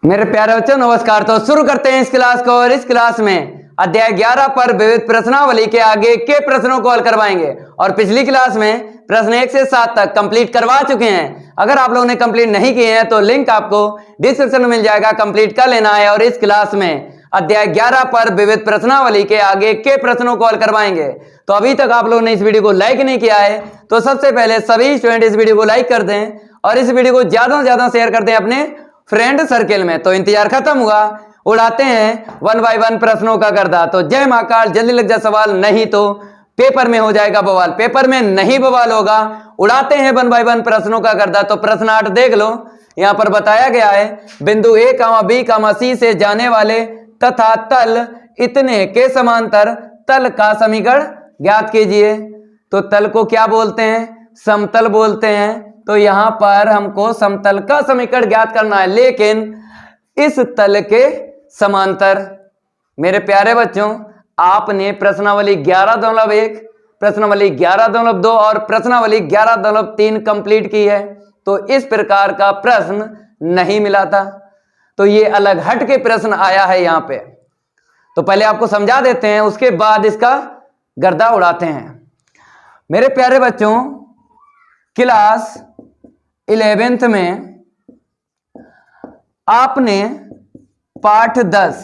मेरे प्यारे बच्चों नमस्कार। तो शुरू करते हैं इस क्लास को। और इस क्लास में अध्याय 11 पर विविध प्रश्नावली के आगे के प्रश्नों को हल करवाएंगे। और पिछली क्लास में प्रश्न 1 से 7 तक कंप्लीट करवा चुके हैं। अगर आप लोगों ने कंप्लीट नहीं किए हैं तो लिंक आपको डिस्क्रिप्शन में मिल जाएगा, कंप्लीट कर लेना है। और इस क्लास में अध्याय 11 पर विविध प्रश्नावली के आगे के प्रश्नों को हल करवाएंगे। तो अभी तक आप लोगों ने इस वीडियो को लाइक नहीं किया है तो सबसे पहले सभी स्टूडेंट इस वीडियो को लाइक कर दें और इस वीडियो को ज्यादा से ज्यादा शेयर कर दें अपने फ्रेंड सर्किल में। तो इंतजार खत्म हुआ, उड़ाते हैं 1 बाय 1 प्रश्नों का गर्दा। तो जय महाकाल, जल्दी लग जा सवाल, नहीं तो पेपर में हो जाएगा बवाल। पेपर में नहीं बवाल होगा, उड़ाते हैं 1 बाय 1 प्रश्नों का गर्दा। तो प्रश्न 8 देख लो, यहां पर बताया गया है बिंदु ए बी सी से जाने वाले तथा तल इतने के समांतर तल का समीकरण ज्ञात कीजिए। तो तल को क्या बोलते हैं? समतल बोलते हैं। तो यहां पर हमको समतल का समीकरण ज्ञात करना है, लेकिन इस तल के समांतर। मेरे प्यारे बच्चों, आपने प्रश्नावली 11.1, प्रश्नावली 11.2 और प्रश्नावली 11.3 कंप्लीट की है। तो इस प्रकार का प्रश्न नहीं मिला था, तो ये अलग हट के प्रश्न आया है यहां पे। तो पहले आपको समझा देते हैं, उसके बाद इसका गर्दा उड़ाते हैं। मेरे प्यारे बच्चों, क्लास 11th में आपने पाठ 10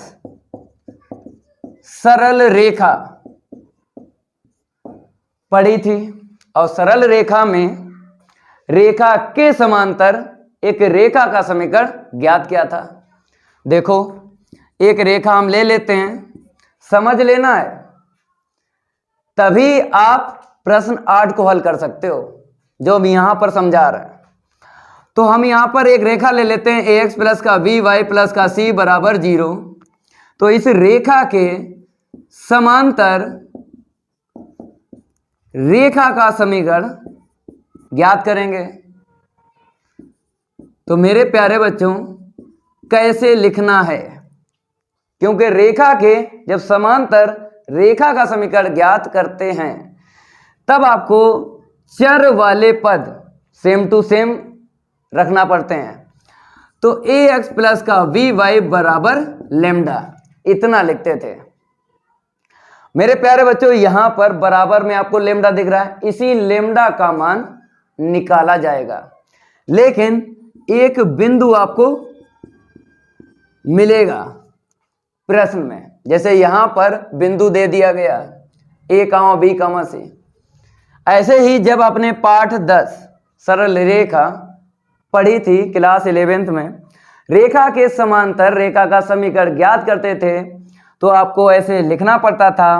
सरल रेखा पढ़ी थी। और सरल रेखा में रेखा के समांतर एक रेखा का समीकरण ज्ञात किया था। देखो, एक रेखा हम ले लेते हैं, समझ लेना है, तभी आप प्रश्न 8 को हल कर सकते हो जो हम यहां पर समझा रहे हैं। तो हम यहां पर एक रेखा ले लेते हैं, ax प्लस का b y प्लस का c बराबर 0। तो इस रेखा के समांतर रेखा का समीकरण ज्ञात करेंगे। तो मेरे प्यारे बच्चों, कैसे लिखना है? क्योंकि रेखा के जब समांतर रेखा का समीकरण ज्ञात करते हैं तब आपको चर वाले पद सेम टू सेम रखना पड़ते हैं। तो ax प्लस का by बराबर लेमडा, इतना लिखते थे। मेरे प्यारे बच्चों, यहां पर बराबर में आपको लेमडा दिख रहा है, इसी लेमडा का मान निकाला जाएगा। लेकिन एक बिंदु आपको मिलेगा प्रश्न में, जैसे यहां पर बिंदु दे दिया गया a, b, c। ऐसे ही जब आपने पाठ 10 सरल रेखा पढ़ी थी क्लास 11th में, रेखा के समांतर रेखा का समीकरण ज्ञात करते थे तो आपको ऐसे लिखना पड़ता था।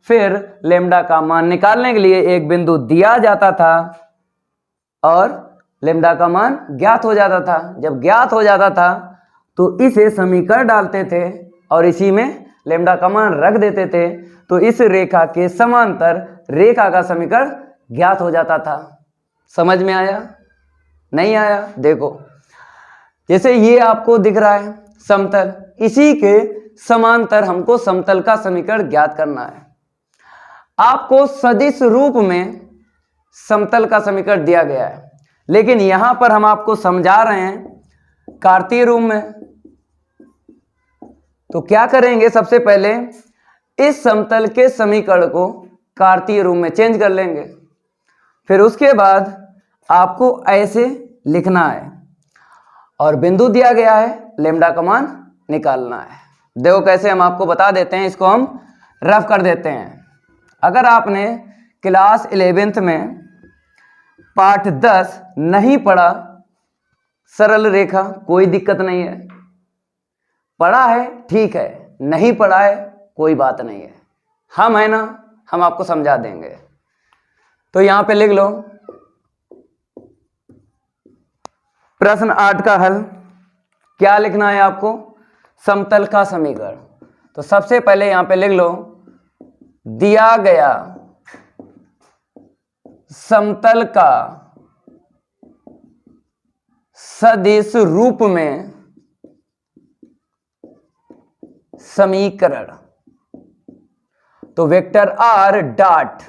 फिर लेमडा का मान निकालने के लिए एक बिंदु दिया जाता था और लेमडा का मान ज्ञात हो जाता था। जब ज्ञात हो जाता था तो इसे समीकरण डालते थे और इसी में लेमडा का मान रख देते थे। तो इस रेखा के समांतर रेखा का समीकरण ज्ञात हो जाता था। समझ में आया? नहीं आया? देखो, जैसे ये आपको दिख रहा है समतल, इसी के समांतर हमको समतल का समीकरण ज्ञात करना है। आपको सदिश रूप में समतल का समीकरण दिया गया है, लेकिन यहां पर हम आपको समझा रहे हैं कार्तीय रूप में। तो क्या करेंगे? सबसे पहले इस समतल के समीकरण को कार्तीय रूप में चेंज कर लेंगे। फिर उसके बाद आपको ऐसे लिखना है और बिंदु दिया गया है, लेमडा का मान निकालना है। देखो कैसे, हम आपको बता देते हैं, इसको हम रफ कर देते हैं। अगर आपने क्लास 11th में पाठ 10 नहीं पढ़ा सरल रेखा, कोई दिक्कत नहीं है। पढ़ा है ठीक है, नहीं पढ़ा है कोई बात नहीं है, हम है ना, हम आपको समझा देंगे। तो यहां पे लिख लो प्रश्न 8 का हल। क्या लिखना है आपको? समतल का समीकरण। तो सबसे पहले यहां पे लिख लो, दिया गया समतल का सदिश रूप में समीकरण। तो वेक्टर आर डॉट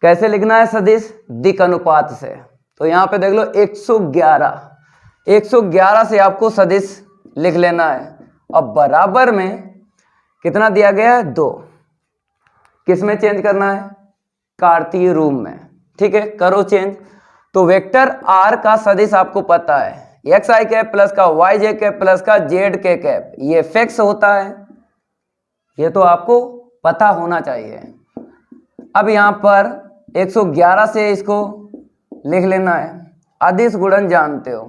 कैसे लिखना है? सदिश दिक अनुपात से। तो यहां पे देख लो 111 111 से आपको सदिश लिख लेना है। अब बराबर में कितना दिया गया है 2, किस में चेंज करना है, कार्तीय रूप में। ठीक है, करो चेंज। तो वेक्टर आर का सदिश आपको पता है, एक्स आई कैप प्लस का वाई जे कैप प्लस का जेड के कैप, ये फिक्स होता है, ये तो आपको पता होना चाहिए। अब यहां पर 111 से इसको लिख लेना है। अदिश गुणन जानते हो,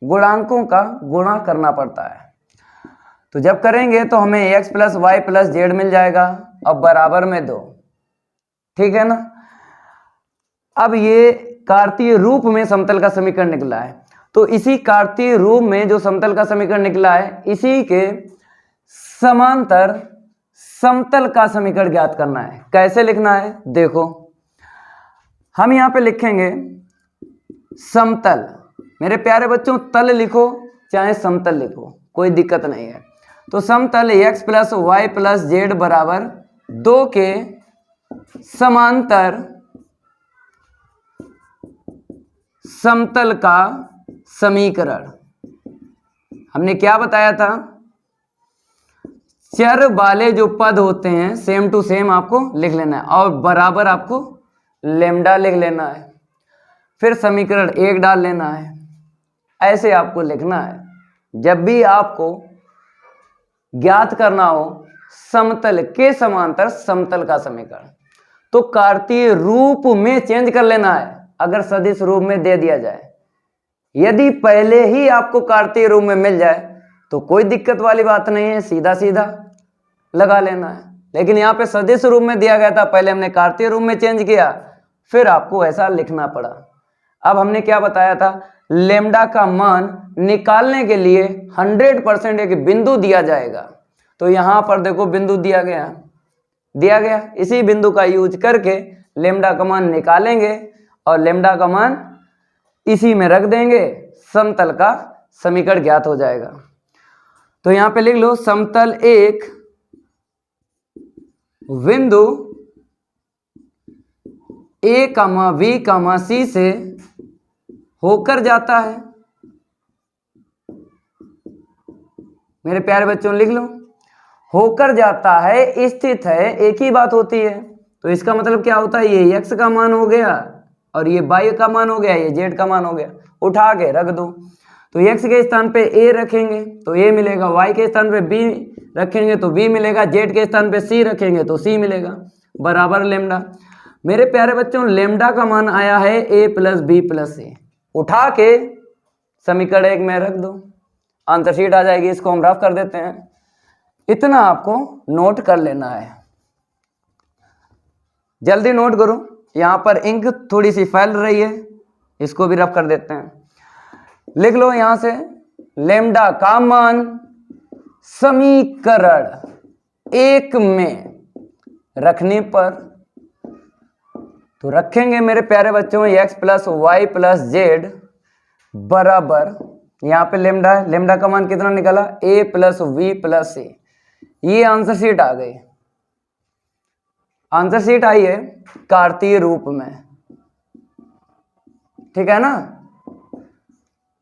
गुणांकों का गुणा करना पड़ता है, तो जब करेंगे तो हमें X plus Y plus Z मिल जाएगा। अब बराबर में 2, ठीक है ना। अब ये कार्तीय रूप में समतल का समीकरण निकला है, तो इसी कार्तीय रूप में जो समतल का समीकरण निकला है, इसी के समांतर समतल का समीकरण ज्ञात करना है। कैसे लिखना है देखो, हम यहां पे लिखेंगे समतल। मेरे प्यारे बच्चों, तल लिखो चाहे समतल लिखो, कोई दिक्कत नहीं है। तो समतल x plus Y plus z बराबर 2 के समांतर समतल का समीकरण। हमने क्या बताया था, चर वाले जो पद होते हैं सेम टू सेम आपको लिख लेना है और बराबर आपको लेम्डा लिख लेना है, फिर समीकरण 1 डाल लेना है। ऐसे आपको लिखना है जब भी आपको ज्ञात करना हो समतल के समांतर समतल का समीकरण। तो कार्तीय रूप में चेंज कर लेना है अगर सदिश रूप में दे दिया जाए। यदि पहले ही आपको कार्तीय रूप में मिल जाए तो कोई दिक्कत वाली बात नहीं है, सीधा सीधा लगा लेना है। लेकिन यहाँ पे सदिश रूप में दिया गया था, पहले हमने कार्तीय रूप में चेंज किया, फिर आपको ऐसा लिखना पड़ा। अब हमने क्या बताया था, लेम्डा का मान निकालने के लिए 100% एक बिंदु दिया जाएगा। तो यहां पर देखो बिंदु दिया गया, इसी बिंदु का यूज करके लेम्डा का मान निकालेंगे और लेम्डा का मान इसी में रख देंगे, समतल का समीकरण ज्ञात हो जाएगा। तो यहां पे लिख लो, समतल एक बिंदु ए कामा बी कामा सी से होकर जाता है। मेरे प्यारे बच्चों लिख लो, होकर जाता है, स्थित है, एक ही बात होती है। तो इसका मतलब क्या होता है, ये x का मान हो गया और ये y का मान हो गया, ये z का मान हो गया, उठा के रख दो। तो x के स्थान पे a रखेंगे तो a मिलेगा, y के स्थान पे b रखेंगे तो b मिलेगा, z के स्थान पे c रखेंगे तो c मिलेगा, बराबर लेम्डा। मेरे प्यारे बच्चों, लेम्डा का मान आया है a plus b plus c, उठा के समीकरण 1 में रख दो, आंसर शीट आ जाएगी। इसको हम रफ कर देते हैं, इतना आपको नोट कर लेना है, जल्दी नोट करो। यहां पर इंक थोड़ी सी फैल रही है, इसको भी रफ कर देते हैं। लिख लो यहां से, लेम्डा का मान समीकरण 1 में रखने पर, तो रखेंगे मेरे प्यारे बच्चों x plus Y plus z बराबर, यहां पे लेम्डा है, लेम्डा का मान कितना निकला, a प्लस वी प्लस सी। ये आंसर शीट आ गई, आंसर शीट आई है कार्तीय रूप में, ठीक है ना।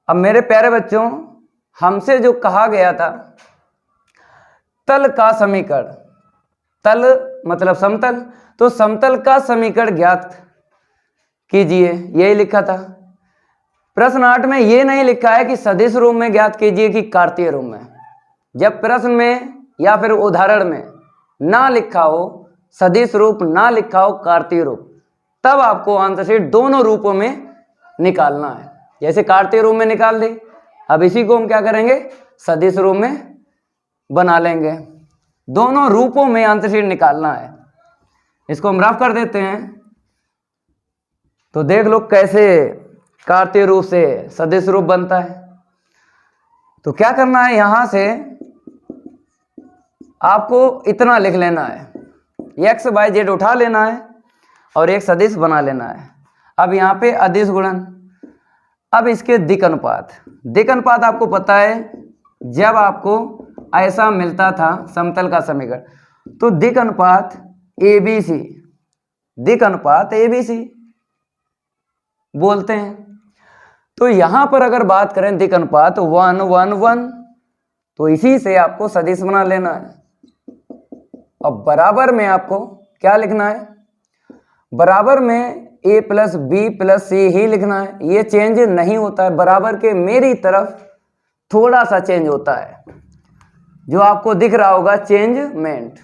अब मेरे प्यारे बच्चों, हमसे जो कहा गया था तल का समीकरण, तल मतलब समतल, तो समतल का समीकरण ज्ञात कीजिए, यही लिखा था। प्रश्न 8 में ये नहीं लिखा है कि सदिश रूप में ज्ञात कीजिए कि कार्तीय रूप में। जब प्रश्न में या फिर उदाहरण में ना लिखा हो सदिश रूप, ना लिखा हो कार्तीय रूप, तब आपको आंसर शीट दोनों रूपों में निकालना है। जैसे कार्तीय रूप में निकाल दे, अब इसी को हम क्या करेंगे, सदिश रूप में बना लेंगे। दोनों रूपों में आंसर शीट निकालना है। इसको हम रफ कर देते हैं, तो देख लो कैसे कार्तीय रूप से सदिश रूप बनता है। तो क्या करना है, यहां से आपको इतना लिख लेना है, एक्स वाई जेड उठा लेना है और एक सदिश बना लेना है। अब यहाँ पे अदिश गुणन, अब इसके दिक् अनुपात, दिक् अनुपात आपको पता है, जब आपको ऐसा मिलता था समतल का समीकरण, तो दिक् अनुपात ABC, दिक् अनुपात ABC बोलते हैं। तो यहां पर अगर बात करें दिक् अनुपात 1 1 1, तो इसी से आपको सदिश बना लेना है। अब बराबर में आपको क्या लिखना है, बराबर में a प्लस बी प्लस सी ही लिखना है। ये चेंज नहीं होता है, बराबर के मेरी तरफ थोड़ा सा चेंज होता है, जो आपको दिख रहा होगा चेंजमेंट,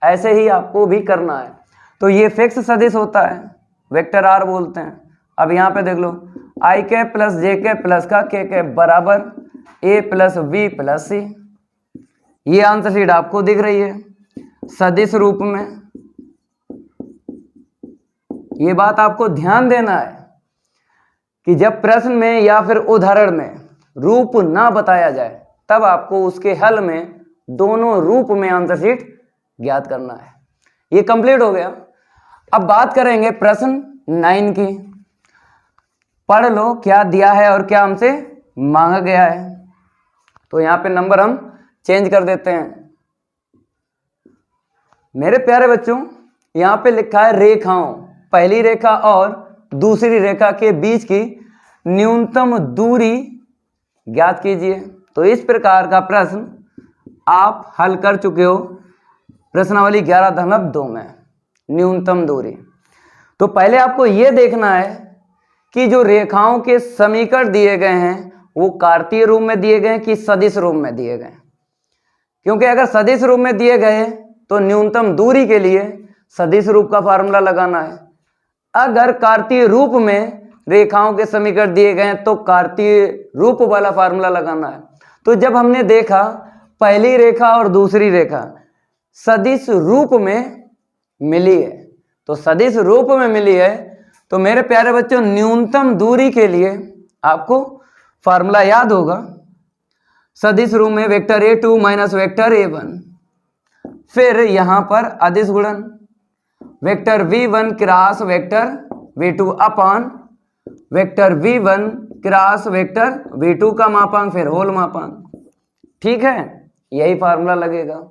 ऐसे ही आपको भी करना है। तो ये फिक्स सदिश होता है, वेक्टर आर बोलते हैं। अब यहाँ पे देख लो, आई कैप प्लस जे कैप प्लस का के कैप बराबर ए प्लस बी प्लस सी। ये आंसर शीट आपको दिख रही है सदिश रूप में। ये बात आपको ध्यान देना है कि जब प्रश्न में या फिर उदाहरण में रूप ना बताया जाए तब आपको उसके हल में दोनों रूप में आंसर शीट ज्ञात करना है। ये कंप्लीट हो गया। अब बात करेंगे प्रश्न 9 की। पढ़ लो क्या दिया है और क्या हमसे मांगा गया है। तो यहां पे नंबर हम चेंज कर देते हैं। मेरे प्यारे बच्चों, यहां पे लिखा है रेखाओं, पहली रेखा और दूसरी रेखा के बीच की न्यूनतम दूरी ज्ञात कीजिए। तो इस प्रकार का प्रश्न आप हल कर चुके हो प्रश्नावली 11.2 में, न्यूनतम दूरी। तो पहले आपको यह देखना है कि जो रेखाओं के समीकरण दिए गए हैं वो कार्तीय रूप में दिए गए कि सदिश रूप में दिए गए। क्योंकि अगर सदिश रूप में दिए गए तो न्यूनतम दूरी के लिए सदिश रूप का फार्मूला लगाना है। अगर कार्तीय रूप में रेखाओं के समीकरण दिए गए तो कार्तीय रूप वाला फार्मूला लगाना है। तो जब हमने देखा पहली रेखा और दूसरी रेखा सदिश रूप में मिली है, तो सदिश रूप में मिली है, तो मेरे प्यारे बच्चों न्यूनतम दूरी के लिए आपको फार्मूला याद होगा, सदिश रूप में vector a2 minus vector a1, फिर यहां पर अदिश गुणन vector v1 cross vector v2 upon vector v1 cross vector v2 का मापांक फिर होल मापांक। ठीक है, यही फार्मूला लगेगा।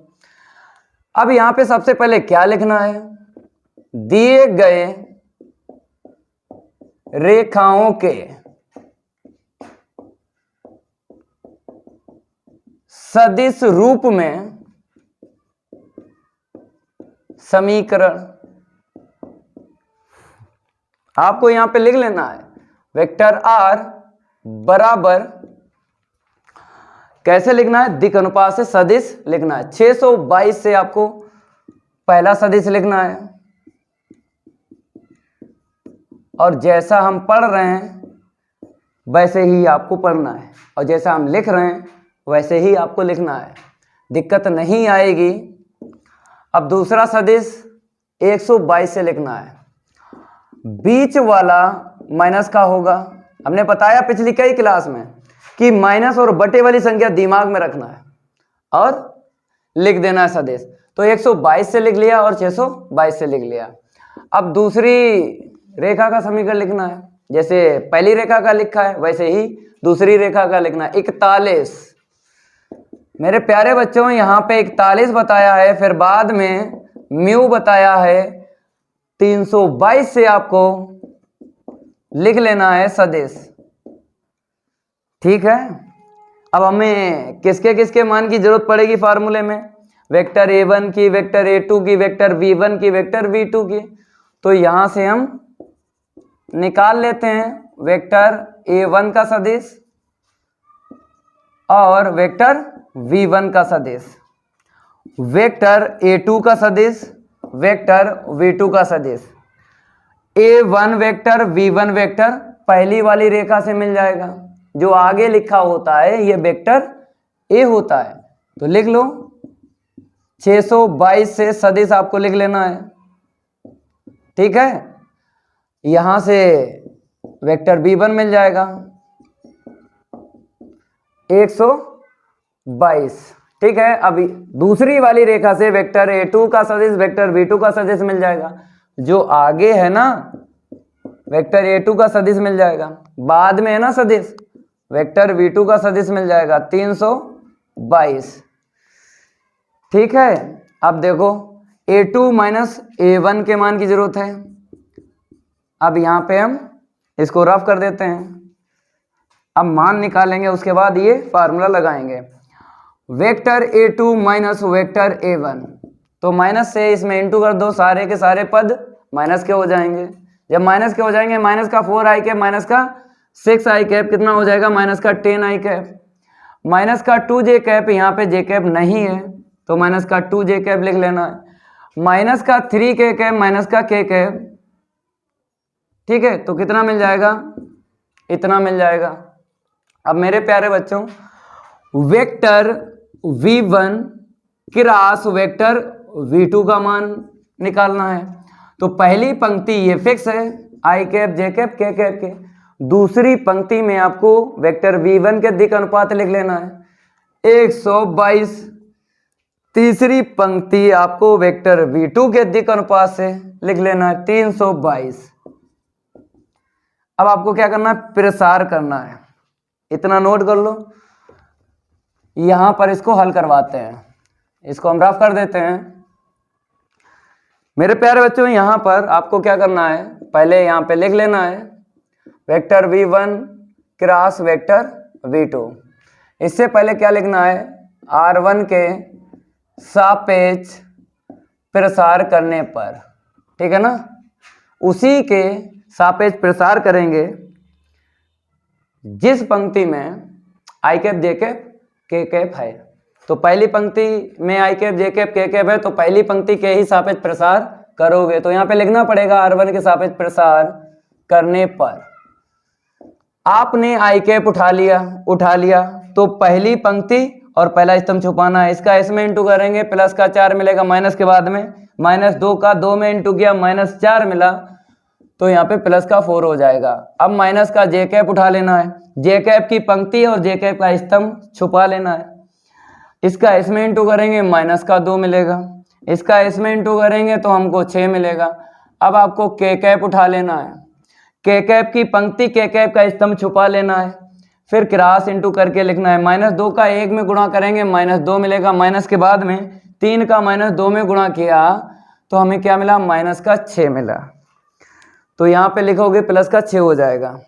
अब यहां पे सबसे पहले क्या लिखना है, दिए गए रेखाओं के सदिश रूप में समीकरण आपको यहां पे लिख लेना है। वेक्टर आर बराबर कैसे लिखना है, दिक् अनुपात से सदिश लिखना है। 622 से आपको पहला सदिश लिखना है और जैसा हम पढ़ रहे हैं वैसे ही आपको पढ़ना है और जैसा हम लिख रहे हैं वैसे ही आपको लिखना है, दिक्कत नहीं आएगी। अब दूसरा सदिश 122 से लिखना है, बीच वाला माइनस का होगा। हमने बताया पिछली कई क्लास में कि माइनस और बटे वाली संख्या दिमाग में रखना है और लिख देना है सदिश। तो 122 से लिख लिया और 622 से लिख लिया। अब दूसरी रेखा का समीकरण लिखना है, जैसे पहली रेखा का लिखा है वैसे ही दूसरी रेखा का लिखना है। 41, मेरे प्यारे बच्चों यहां पे 41 बताया है, फिर बाद में म्यू बताया है। 322 से आपको लिख लेना है सदिश। ठीक है, अब हमें किसके किसके मान की जरूरत पड़ेगी फार्मूले में, वेक्टर a1 की, वेक्टर a2 की, वेक्टर v1 की, वेक्टर v2 की। तो यहां से हम निकाल लेते हैं वेक्टर a1 का सदिश और वेक्टर v1 का सदिश, वेक्टर a2 का सदिश, वेक्टर v2 का सदिश। a1 वेक्टर v1 वेक्टर पहली वाली रेखा से मिल जाएगा, जो आगे लिखा होता है ये वेक्टर a होता है। तो लिख लो 622 से सदिश आपको लिख लेना है। ठीक है, यहां से वेक्टर v1 मिल जाएगा 122। ठीक है, अभी दूसरी वाली रेखा से वेक्टर a2 का सदिश, वेक्टर v2 का सदिश मिल जाएगा। जो आगे है ना वेक्टर a2 का सदिश मिल जाएगा, बाद में है ना सदिश वेक्टर v2 का सदिश मिल जाएगा 322। ठीक है, अब देखो a2 माइनस a1 के मान की जरूरत है। अब यहां पे हम इसको रफ कर देते हैं। अब मान निकालेंगे, उसके बाद ये फार्मूला लगाएंगे। Vector a2 minus vector a1, तो माइनस से इसमें इंटू कर दो, सारे के सारे पद माइनस के हो जाएंगे। जब माइनस के हो जाएंगे, माइनस का 4i कैप माइनस का 6i कैप कितना हो जाएगा, माइनस का 10i कैप। माइनस का 2j कैप, यहाँ पे j कैप नहीं है तो माइनस का 2j कैप लिख लेना है। माइनस का 3k कैप माइनस का k कैप, ठीक है, तो कितना मिल जाएगा, इतना मिल जाएगा। अब मेरे प्यारे बच्चों, vector v1 cross vector v2 का मान निकालना है। तो पहली पंक्ति ये फिक्स है, i cap j cap k cap के। दूसरी पंक्ति में आपको वेक्टर v1 के दिक् अनुपात लिख लेना है 122। तीसरी पंक्ति आपको वेक्टर v2 के दिक् अनुपात से लिख लेना है 322। अब आपको क्या करना है, प्रसार करना है, इतना नोट कर लो। यहां पर इसको हल करवाते हैं, इसको हम रफ कर देते हैं। मेरे प्यारे बच्चों, यहां पर आपको क्या करना है, पहले यहां पे लिख लेना है vector v1 cross vector v2। इससे पहले क्या लिखना है, r1 के सापेक्ष प्रसार करने पर, ठीक है ना, उसी के सापेक्ष प्रसार करेंगे जिस पंक्ति में i cap j cap k cap है। तो पहली पंक्ति में i cap j cap k cap है, तो पहली पंक्ति के ही सापेक्ष प्रसार करोगे। तो यहाँ पे लिखना पड़ेगा r1 के सापेक्ष प्रसार करने पर। आपने i कैप उठा लिया तो पहली पंक्ति और पहला स्तंभ छुपाना है। इसका इसमें इंटू करेंगे, प्लस का 4 मिलेगा माइनस के बाद में, माइनस 2 का 2 में इंटू किया माइनस 4 मिला, तो यहाँ पे प्लस का 4 हो जाएगा। अब माइनस का j कैप उठा लेना है, j कैप की पंक्ति और j कैप का स्तंभ छुपा लेना है। इसका इसमें इंटू करेंगे, माइनस का 2 मिलेगा, इसका इसमें इंटू करेंगे तो हमको 6 मिलेगा। अब आपको k कैप उठा लेना है, k कैप की पंक्ति k कैप का स्तंभ छुपा लेना है, फिर क्रॉस इंटू करके लिखना है। माइनस 2 का 1 में गुणा करेंगे, माइनस 2 मिलेगा, माइनस के बाद में 3 का माइनस 2 में गुणा किया तो हमें क्या मिला, माइनस का 6 मिला। तो यहाँ पे लिखोगे प्लस का 6 हो जाएगा।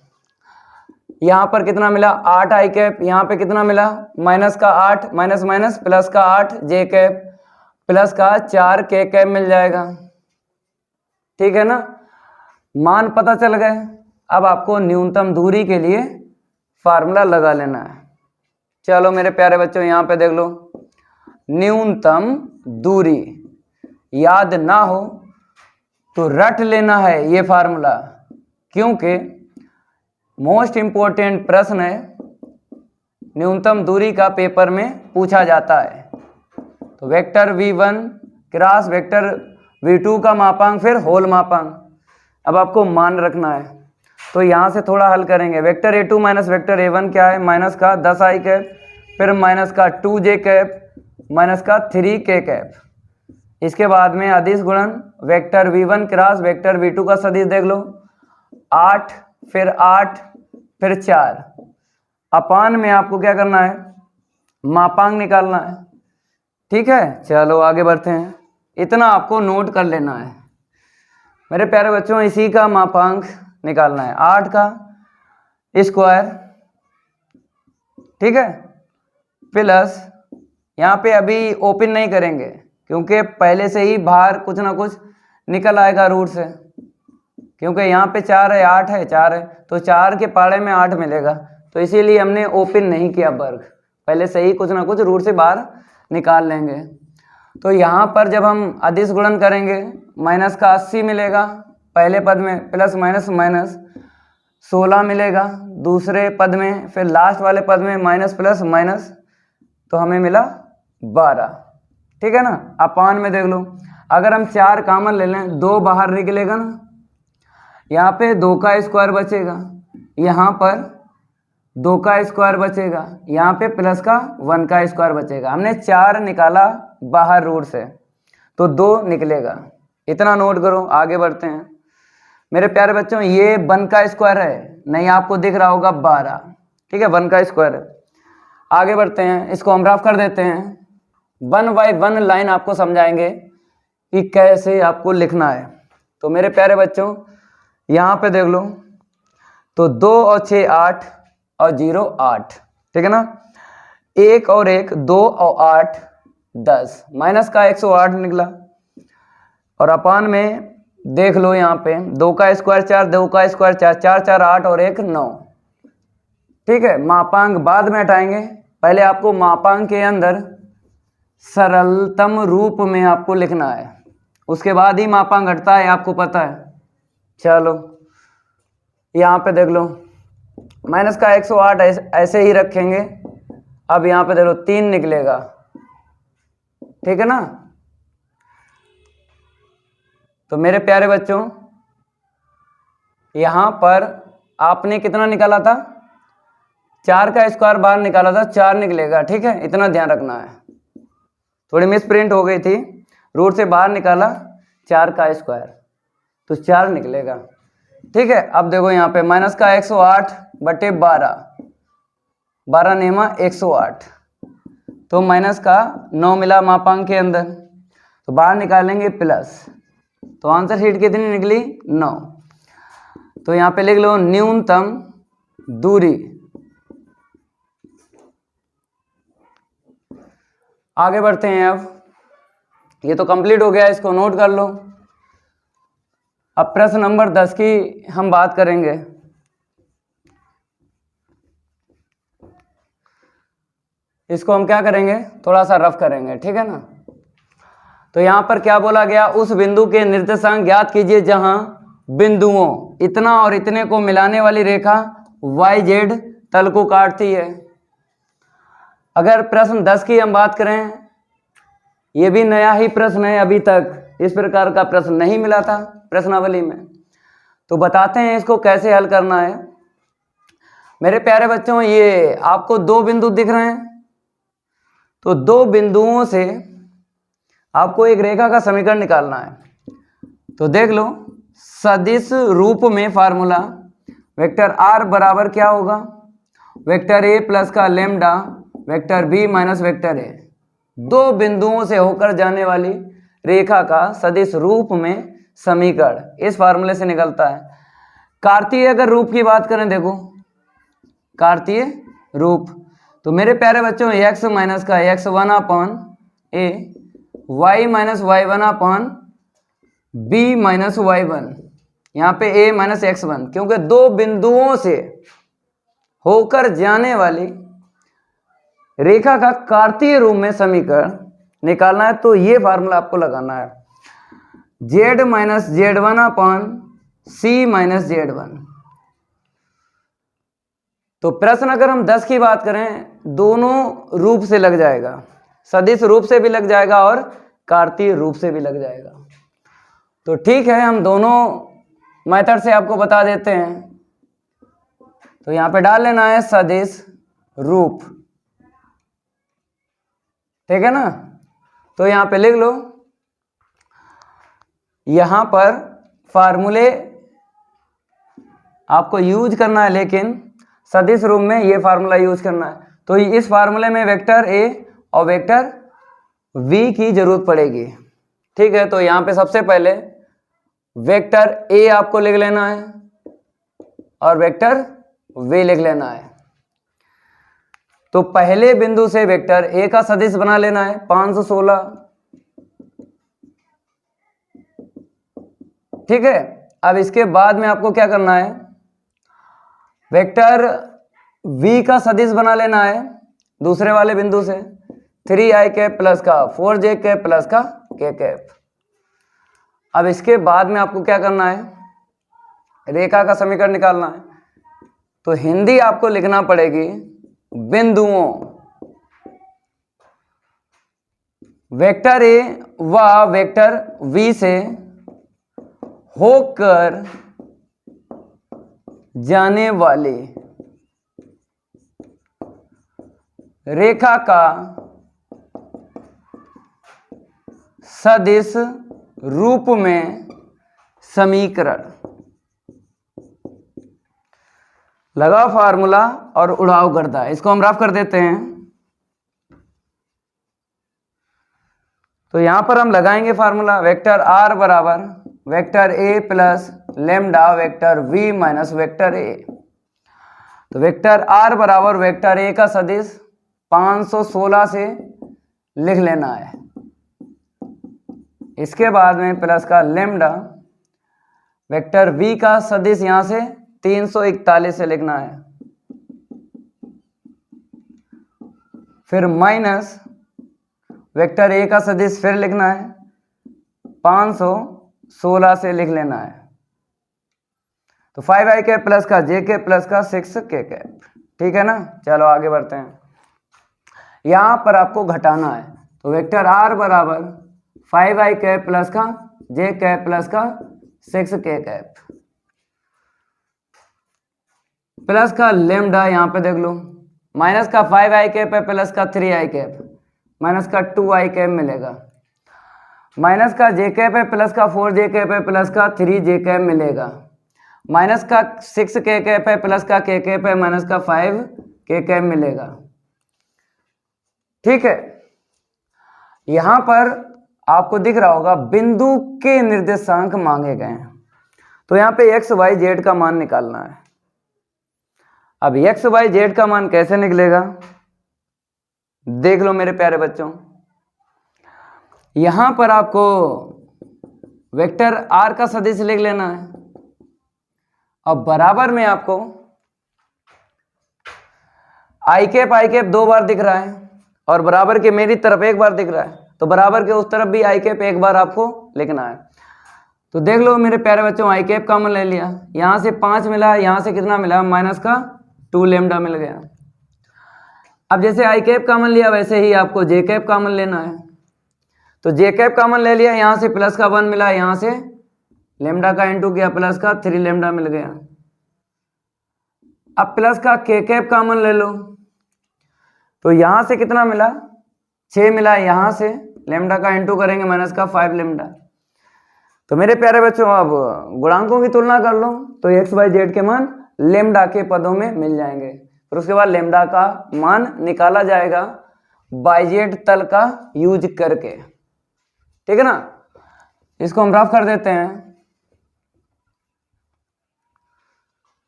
यहाँ पर कितना मिला, 8 i कैप, यहाँ पे कितना मिला, माइनस का 8 माइनस माइनस प्लस का 8 j कैप प्लस का 4 k कैप मिल जाएगा, ठीक है ना। मान पता चल गए। अब आपको न्यूनतम दूरी के लिए फार्मूला लगा लेना है। चलो मेरे प्यारे बच्चों, यहाँ पे देख लो, न्यूनतम दूरी याद ना हो तो रट लेना है ये फार्मूला, क्योंकि मोस्ट इंपॉर्टेंट प्रश्न है, न्यूनतम दूरी का पेपर में पूछा जाता है। तो vector v1 cross vector v2 का मापांक फिर होल मापांक। अब आपको मान रखना है, तो यहाँ से थोड़ा हल करेंगे। Vector a2 minus vector a1 क्या है, माइनस का 10i कैप, फिर माइनस का 2j कैप, माइनस का 3k कैप। इसके बाद में अदिश गुणन vector v1 cross vector v2 का सदिश देख लो, 8 फिर 8 फिर 4 अपान में आपको क्या करना है, मापांक निकालना है, ठीक है। चलो आगे बढ़ते हैं, इतना आपको नोट कर लेना है मेरे प्यारे बच्चों। इसी का मापांक निकालना है, 8 का स्क्वायर, ठीक है, प्लस यहाँ पे अभी ओपन नहीं करेंगे क्योंकि पहले से ही बाहर कुछ ना कुछ निकल आएगा रूट से, क्योंकि यहाँ पे 4 है 8 है 4 है, तो 4 के पाड़े में 8 मिलेगा, तो इसीलिए हमने ओपन नहीं किया वर्ग, पहले से ही कुछ ना कुछ रूट से बाहर निकाल लेंगे। तो यहाँ पर जब हम अदिश गुणन करेंगे, माइनस का 80 मिलेगा पहले पद में, प्लस माइनस माइनस 16 मिलेगा दूसरे पद में, फिर लास्ट वाले पद में माइनस प्लस माइनस, तो हमें मिला 12, ठीक है ना। अपान में देख लो, अगर हम 4 कॉमन ले लें, 2 बाहर निकलेगा ना, यहाँ पे 2 का स्क्वायर बचेगा, यहाँ पर 2 का स्क्वायर बचेगा, यहाँ पे प्लस का 1 का स्क्वायर बचेगा। हमने 4 निकाला बाहर रूट से, तो 2 निकलेगा, इतना नोट करो। आगे बढ़ते हैं मेरे प्यारे बच्चों, ये 1 का स्क्वायर है, नहीं आपको दिख रहा होगा 12, ठीक है, 1 का स्क्वायर है। आगे बढ़ते हैं, इसको हम रफ कर देते हैं, 1 बाय 1 लाइन आपको समझाएंगे कि कैसे आपको लिखना है। तो मेरे प्यारे बच्चों यहाँ पे देख लो, तो 2 और 6 8, और 0 8, ठीक है ना। 1 और 1 2 और 8 10, माइनस का 108 निकला। और अपान में देख लो यहाँ पे 2 का स्क्वायर 4, 2 का स्क्वायर 4, 4 4 8 और 1 9, ठीक है। मापांक बाद में हटाएंगे, पहले आपको मापांक के अंदर सरलतम रूप में आपको लिखना है, उसके बाद ही मापांक घटता है, आपको पता है। चलो यहाँ पे देख लो, माइनस का 108 ऐसे ही रखेंगे। अब यहाँ पे देख लो 3 निकलेगा, ठीक है ना। तो मेरे प्यारे बच्चों, यहाँ पर आपने कितना निकाला था, 4 का स्क्वायर बाहर निकाला था, 4 निकलेगा, ठीक है। इतना ध्यान रखना है, थोड़ी मिस प्रिंट हो गई थी, रूट से बाहर निकाला 4 का स्क्वायर तो 4 निकलेगा, ठीक है। अब देखो यहाँ पे माइनस का 108 बटे 12, 12 नेमा 108, तो माइनस का 9 मिला मापांक के अंदर, तो बाहर निकालेंगे प्लस, तो आंसर शीट कितनी निकली 9। तो यहाँ पे लिख लो न्यूनतम दूरी। आगे बढ़ते हैं, अब ये तो कंप्लीट हो गया, इसको नोट कर लो। अब प्रश्न नंबर 10 की हम बात करेंगे। इसको हम क्या करेंगे, थोड़ा सा रफ करेंगे, ठीक है ना। तो यहां पर क्या बोला गया, उस बिंदु के निर्देशांक ज्ञात कीजिए जहां बिंदुओं इतना और इतने को मिलाने वाली रेखा YZ तल को काटती है। अगर प्रश्न 10 की हम बात करें, ये भी नया ही प्रश्न है, अभी तक इस प्रकार का प्रश्न नहीं मिला था प्रश्नावली में। तो बताते हैं इसको कैसे हल करना है। मेरे प्यारे बच्चों, ये आपको 2 बिंदु दिख रहे हैं, तो 2 बिंदुओं से आपको एक रेखा का समीकरण निकालना है। तो देख लो, सदिश रूप में फार्मूला वेक्टर R बराबर क्या होगा, वेक्टर A प्लस का lambda vector B minus vector A। 2 बिंदुओं से होकर जाने वाली रेखा का सदिश रूप में समीकरण इस फार्मूले से निकलता है। कार्तीय अगर रूप की बात करें, देखो कार्तीय रूप, तो मेरे प्यारे बच्चों x माइनस का x1 upon a, y minus y1 upon b minus y1, यहाँ पे a माइनस x1, क्योंकि 2 बिंदुओं से होकर जाने वाली रेखा का कार्तीय रूप में समीकरण निकालना है। तो ये फार्मूला आपको लगाना है, z minus z1 upon c minus z1। तो प्रश्न अगर हम 10 की बात करें, दोनों रूप से लग जाएगा, सदिश रूप से भी लग जाएगा और कार्तीय रूप से भी लग जाएगा। तो ठीक है, हम दोनों मेथड से आपको बता देते हैं। तो यहाँ पे डाल लेना है सदिश रूप, ठीक है ना। तो यहाँ पे लिख लो, यहाँ पर फार्मूले आपको यूज करना है, लेकिन सदिश रूप में ये फार्मूला यूज करना है। तो इस फार्मूले में वेक्टर A और वेक्टर V की जरूरत पड़ेगी, ठीक है। तो यहाँ पे सबसे पहले वेक्टर A आपको लिख लेना है और वेक्टर V लिख लेना है। तो पहले बिंदु से वेक्टर A का सदिश बना लेना है 516, ठीक है। अब इसके बाद में आपको क्या करना है, वेक्टर V का सदिश बना लेना है दूसरे वाले बिंदु से 3i कैप प्लस का 4j कैप प्लस का k कैप। अब इसके बाद में आपको क्या करना है, रेखा का समीकरण निकालना है। तो हिंदी आपको लिखना पड़ेगी बिंदुओं वेक्टर A व वेक्टर V से होकर जाने वाली रेखा का सदिश रूप में समीकरण। लगाओ फार्मूला और उड़ाओ गर्दा, इसको हम रफ कर देते हैं। तो यहां पर हम लगाएंगे फार्मूला, वेक्टर R बराबर vector A plus lambda vector V minus vector A। तो वेक्टर आर बराबर वेक्टर ए का सदिश 516 से लिख लेना है। इसके बाद में प्लस का लेमडा वेक्टर बी का सदिश यहां से 341 से लिखना है, फिर माइनस वेक्टर ए का सदिश फिर लिखना है 516 से लिख लेना है। तो 5i कैप प्लस का जे कैप प्लस का 6k कैप, ठीक है ना। चलो आगे बढ़ते हैं। यहां पर आपको घटाना है, तो वेक्टर आर बराबर 5i कैप प्लस का जे कैप प्लस का 6k कैप प्लस का लेमडा, यहां पे देख लो माइनस का 5i कैप है प्लस का 3i कैप, माइनस का 2i कैप मिलेगा, माइनस का जे कैप है प्लस का 4j कैप है प्लस का 3j कैप मिलेगा, माइनस का 6k कैप है प्लस का k कैप है माइनस का 5k कैप मिलेगा। ठीक है, यहां पर आपको दिख रहा होगा बिंदु के निर्देशांक मांगे गए हैं, तो यहां पे x y z का मान निकालना है। अब x y z का मान कैसे निकलेगा देख लो मेरे प्यारे बच्चों। यहां पर आपको वेक्टर r का सदिश लिख लेना है, अब बराबर में आपको i कैप दो बार दिख रहा है और बराबर के मेरी तरफ एक बार दिख रहा है, तो बराबर के उस तरफ भी i कैप एक बार आपको लिखना है। तो देख लो मेरे प्यारे बच्चों, i कैप कॉमन ले लिया, यहां से 5 मिला, यहां से कितना मिला माइनस का 2 लेमडा मिल गया। अब जैसे i कैप कॉमन लिया वैसे ही आपको j कैप कॉमन लेना है, तो j कैप कॉमन ले लिया, यहां से प्लस का 1 मिला, यहां से लेमडा का इनटू किया प्लस का 3 लेमडा मिल गया। अब प्लस का k कैप कॉमन ले लो, तो यहां से कितना मिला 6 मिला, यहां से लेमडा का इनटू करेंगे माइनस का 5 लेमडा। तो मेरे प्यारे बच्चों अब गुणांकों की तुलना कर लो, तो x y z के मान लेमडा के पदों में मिल जाएंगे, फिर उसके बाद लेमडा का मान निकाला जाएगा yz तल का यूज करके, ठीक है ना। इसको हम रफ कर देते हैं।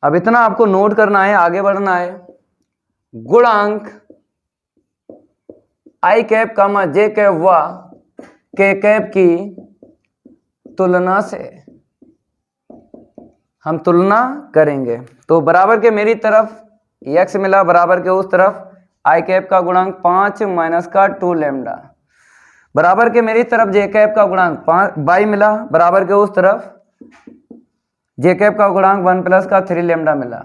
अब इतना आपको नोट करना है, आगे बढ़ना है। गुणांक i cap comma j cap व k कैप की तुलना से हम तुलना करेंगे। तो बराबर के मेरी तरफ x मिला, बराबर के उस तरफ i कैप का गुणांक 5 माइनस का 2 लेमडा, बराबर के मेरी तरफ j कैप का गुणांक 5 y मिला, बराबर के उस तरफ j कैप का गुणांक 1 प्लस का 3 लेमडा मिला,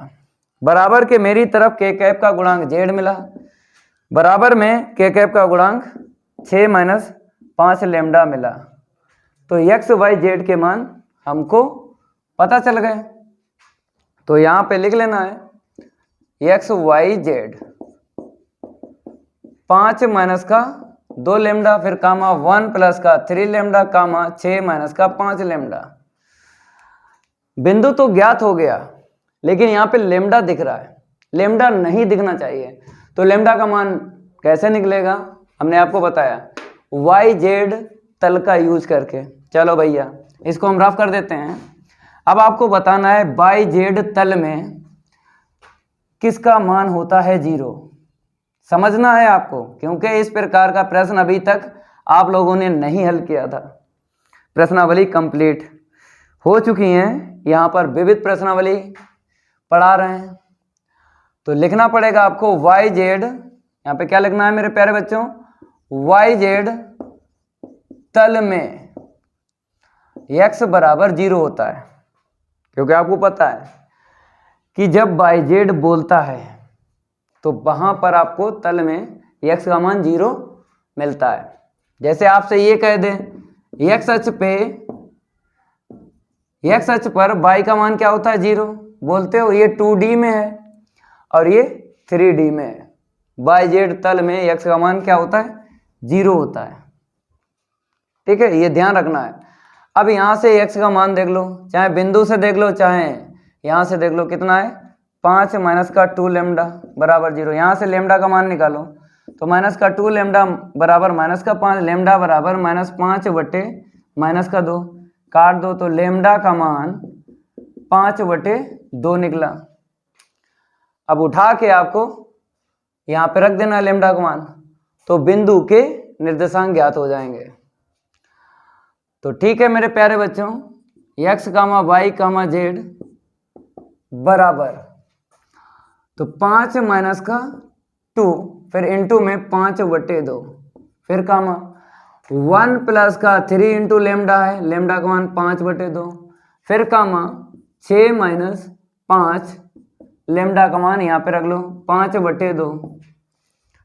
बराबर के मेरी तरफ k कैप का गुणांक z मिला, बराबर में k कैप का गुणांक 6 माइनस 5 लेमडा मिला। तो x y z के मान हमको पता चल गए, तो यहां पे लिख लेना है x y z 5 माइनस का 2 लेमडा, फिर कामा 1 प्लस का 3 लेमडा, कामा 6 माइनस का 5 लेमडा। बिंदु तो ज्ञात हो गया, लेकिन यहाँ पे लेमडा दिख रहा है, लेमडा नहीं दिखना चाहिए, तो लेमडा का मान कैसे निकलेगा हमने आपको बताया वाई जेड तल का यूज करके। चलो भैया इसको हम रफ कर देते हैं। अब आपको बताना है वाई जेड तल में किसका मान होता है 0, समझना है आपको, क्योंकि इस प्रकार का प्रश्न अभी तक आप लोगों ने नहीं हल किया था। प्रश्नावली कंप्लीट हो चुकी हैं, यहाँ पर विविध प्रश्नावली पढ़ा रहे हैं, तो लिखना पड़ेगा आपको वाई जेड, यहाँ पे क्या लिखना है मेरे प्यारे बच्चों, वाई जेड तल में x बराबर 0 होता है, क्योंकि आपको पता है कि जब वाई जेड बोलता है तो वहां पर आपको तल में x का मान 0 मिलता है। जैसे आपसे ये कह दें x अक्ष पर y का मान क्या होता है 0, बोलते हो ये 2D में है और ये 3D में है, वाई जेड तल में x का मान क्या होता है 0 होता है, ठीक है, ये ध्यान रखना है। अब यहाँ से x का मान देख लो, चाहे बिंदु से देख लो चाहे यहाँ से देख लो, कितना है 5 माइनस का 2 लेमडा बराबर 0। यहाँ से लेमडा का मान निकालो, तो माइनस का 2 लेमडा बराबर माइनस का 5, लेमडा बराबर -5 बटे -2, काट दो तो लेमडा का मान 5/2 निकला। अब उठा के आपको यहाँ पे रख देना लेमडा का मान, तो बिंदु के निर्देशांक ज्ञात हो जाएंगे। तो ठीक है मेरे प्यारे बच्चों, x, y, z बराबर, तो 5 माइनस का 2, फिर इंटू में 5/2, फिर कामा 1 प्लस का 3 इंटू लेमडा है, लेमडा का मान 5/2, फिर कामा 6 माइनस 5, लेमडा का मान यहाँ पे रख लो 5/2,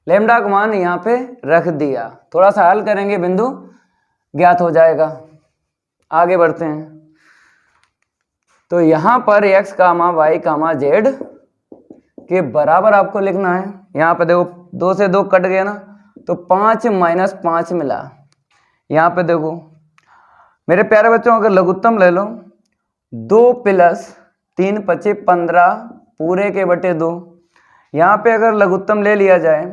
लेमडा का मान यहाँ पे रख दिया। थोड़ा सा हल करेंगे, बिंदु ज्ञात हो जाएगा। आगे बढ़ते हैं। तो यहाँ पर x, y, z के बराबर आपको लिखना है। यहाँ पे देखो 2 से 2 कट गया ना, तो 5 माइनस 5 मिला। यहाँ पे देखो मेरे प्यारे बच्चों, अगर लघुत्तम ले लो, 2 प्लस 3 × 5 = 15 पूरे के बटे 2। यहाँ पे अगर लघुत्तम ले लिया जाए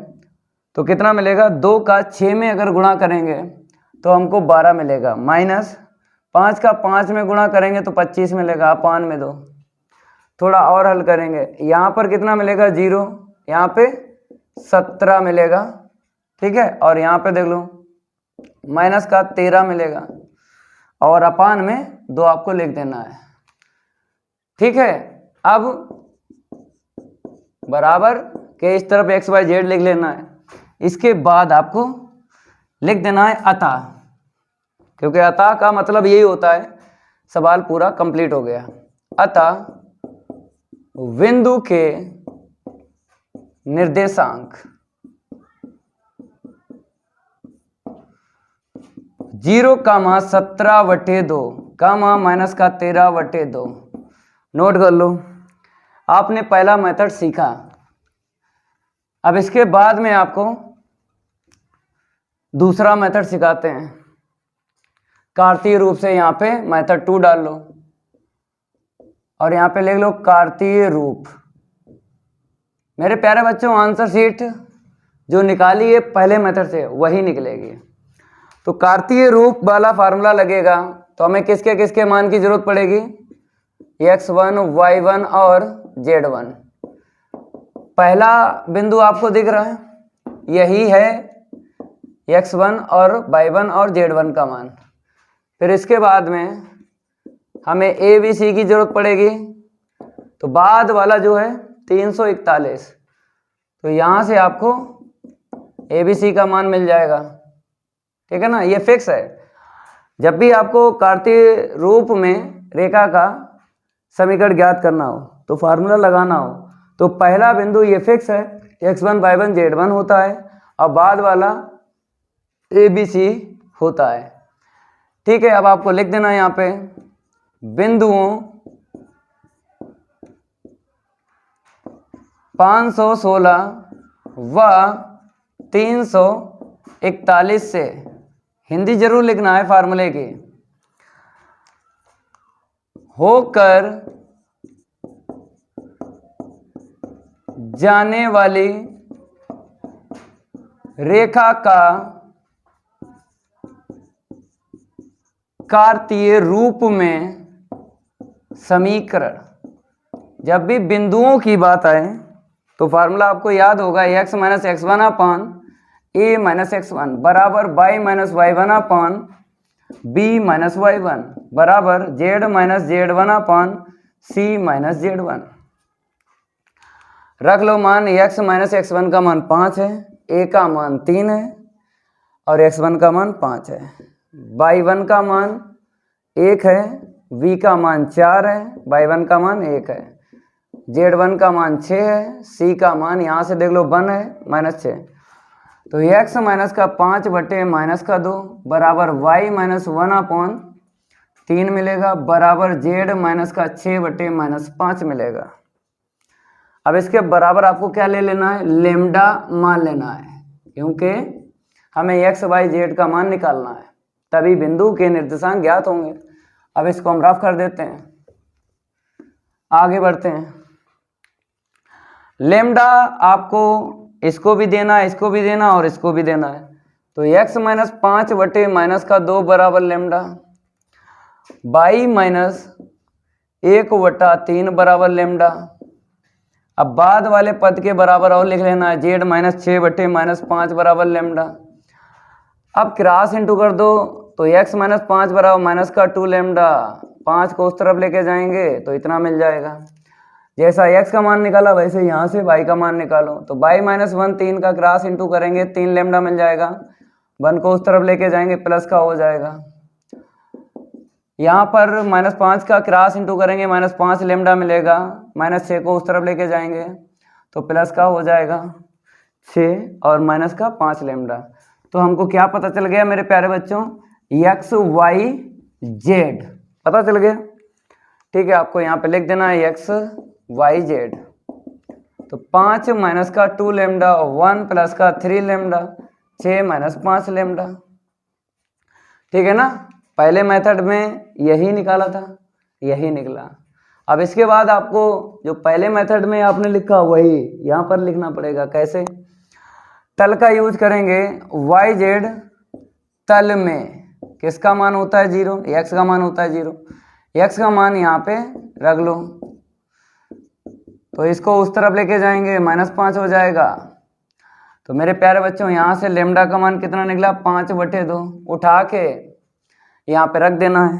तो कितना मिलेगा, 2 का 6 में अगर गुणा करेंगे तो हमको 12 मिलेगा, माइनस 5 का 5 में गुणा करेंगे तो 25 मिलेगा, अपान में 2। थोड़ा और हल करेंगे, यहाँ पर कितना मिलेगा 0, यहाँ पे 17 मिलेगा, ठीक है, और यहाँ पे देख लो माइनस का 13 मिलेगा, और अपान में 2 आपको लिख देना है। ठीक है, अब बराबर के इस तरफ x, y, z लिख लेना है। इसके बाद आपको लिख देना है अतः, क्योंकि अतः का मतलब यही होता है। सवाल पूरा कंप्लीट हो गया। अतः बिंदु के निर्देशांक 0, 17/2, माइनस का 13/2। नोट कर लो, आपने पहला मेथड सीखा। अब इसके बाद में आपको दूसरा मेथड सिखाते हैं। कार्तीय रूप से यहाँ पे मेथड 2 डाल लो, और यहाँ पे लिख लो कार्तीय रूप। मेरे प्यारे बच्चों, आंसर शीट जो निकाली है पहले मेथड से वही निकलेगी। तो कार्तीय रूप वाला फार्मूला लगेगा, तो हमें किसके किसके मान की जरूरत पड़ेगी, x1, y1 और z1। पहला बिंदु आपको दिख रहा है, यही है x1 और y1 और z1 का मान। फिर इसके बाद में हमें a, b, c की जरूरत पड़ेगी, तो बाद वाला जो है 341, तो यहाँ से आपको a, b, c का मान मिल जाएगा। ठीक है ना, ये फिक्स है। जब भी आपको कार्तीय रूप में रेखा का समीकरण ज्ञात करना हो, तो फार्मूला लगाना हो, तो पहला बिंदु ये फिक्स है, x1, y1, z1 होता है, और बाद वाला a, b, c होता है। ठीक है, अब आपको लिख देना है यहाँ पे बिंदुओं 516 व 341 से, हिंदी जरूर लिखना है फार्मूले की, होकर जाने वाली रेखा का कार्तीय रूप में समीकरण। जब भी बिंदुओं की बात आए तो फार्मूला आपको याद होगा, x minus x1 upon a minus x1 बराबर y माइनस y1 अपान b माइनस y1 बराबर z माइनस z1 अपान c माइनस z1। रख लो मान, x माइनस x1 का मान 5 है, a का मान 3 है, और x1 का मान 5 है, y1 का मान 1 है, v का मान 4 है, y1 का मान 1 है, z1 का मान 6 है, c का मान यहाँ से देख लो 1 है, -6। तो x माइनस का 5 बटे माइनस का 2 बराबर y माइनस 1 अपॉन 3 मिलेगा, बराबर z माइनस का 6 बटे माइनस 5 मिलेगा। अब इसके बराबर आपको क्या ले लेना है, लेमडा मान लेना है, क्योंकि हमें x, y, z का मान निकालना है, तभी बिंदु के निर्देशांक ज्ञात होंगे। अब इसको हम रफ कर देते हैं, आगे बढ़ते हैं। लेमडा आपको इसको भी देना है, इसको भी देना और इसको भी देना है। तो x माइनस 5 बटे माइनस का 2 बराबर लेमडा, y माइनस 1 बटा 3 बराबर लेमडा, अब बाद वाले पद के बराबर और लिख लेना है, जेड माइनस 6 बटे माइनस 5 बराबर लेमडा। अब क्रॉस इंटू कर दो तो x माइनस 5 बराबर माइनस का 2 लेमडा, 5 को उस तरफ लेके जाएंगे तो इतना मिल जाएगा। जैसा x का मान निकाला वैसे यहाँ से y का मान निकालो, तो y माइनस 1 3 का क्रॉस इंटू करेंगे 3 लेमडा मिल जाएगा, 1 को उस तरफ लेके जाएंगे प्लस का हो जाएगा। यहाँ पर माइनस 5 का क्रॉस इंटू करेंगे माइनस 5 लेमडा मिलेगा, माइनस 6 को उस तरफ लेके जाएंगे तो प्लस का हो जाएगा 6 और माइनस का 5 लेमडा। तो हमको क्या पता चल गया मेरे प्यारे बच्चों, एक्स वाई जेड पता चल गया। ठीक है, आपको यहाँ पे लिख देना है एक्स वाई जेड। तो 5 माइनस का 2 लेमडा, 1 प्लस का 3 लेमडा, 6 माइनस 5 लेमडा। ठीक है ना, पहले मेथड में यही निकाला था, यही निकला। अब इसके बाद आपको जो पहले मेथड में आपने लिखा वही यहाँ पर लिखना पड़ेगा। कैसे? तल का यूज करेंगे, वाई जेड तल में किसका मान होता है 0, एक्स का मान होता है 0, एक्स का मान यहाँ पे रख लो, तो इसको उस तरफ लेके जाएंगे माइनस 5 हो जाएगा। तो मेरे प्यारे बच्चों यहाँ से लेमडा का मान कितना निकला 5 बटे 2, उठा के यहाँ पे रख देना है,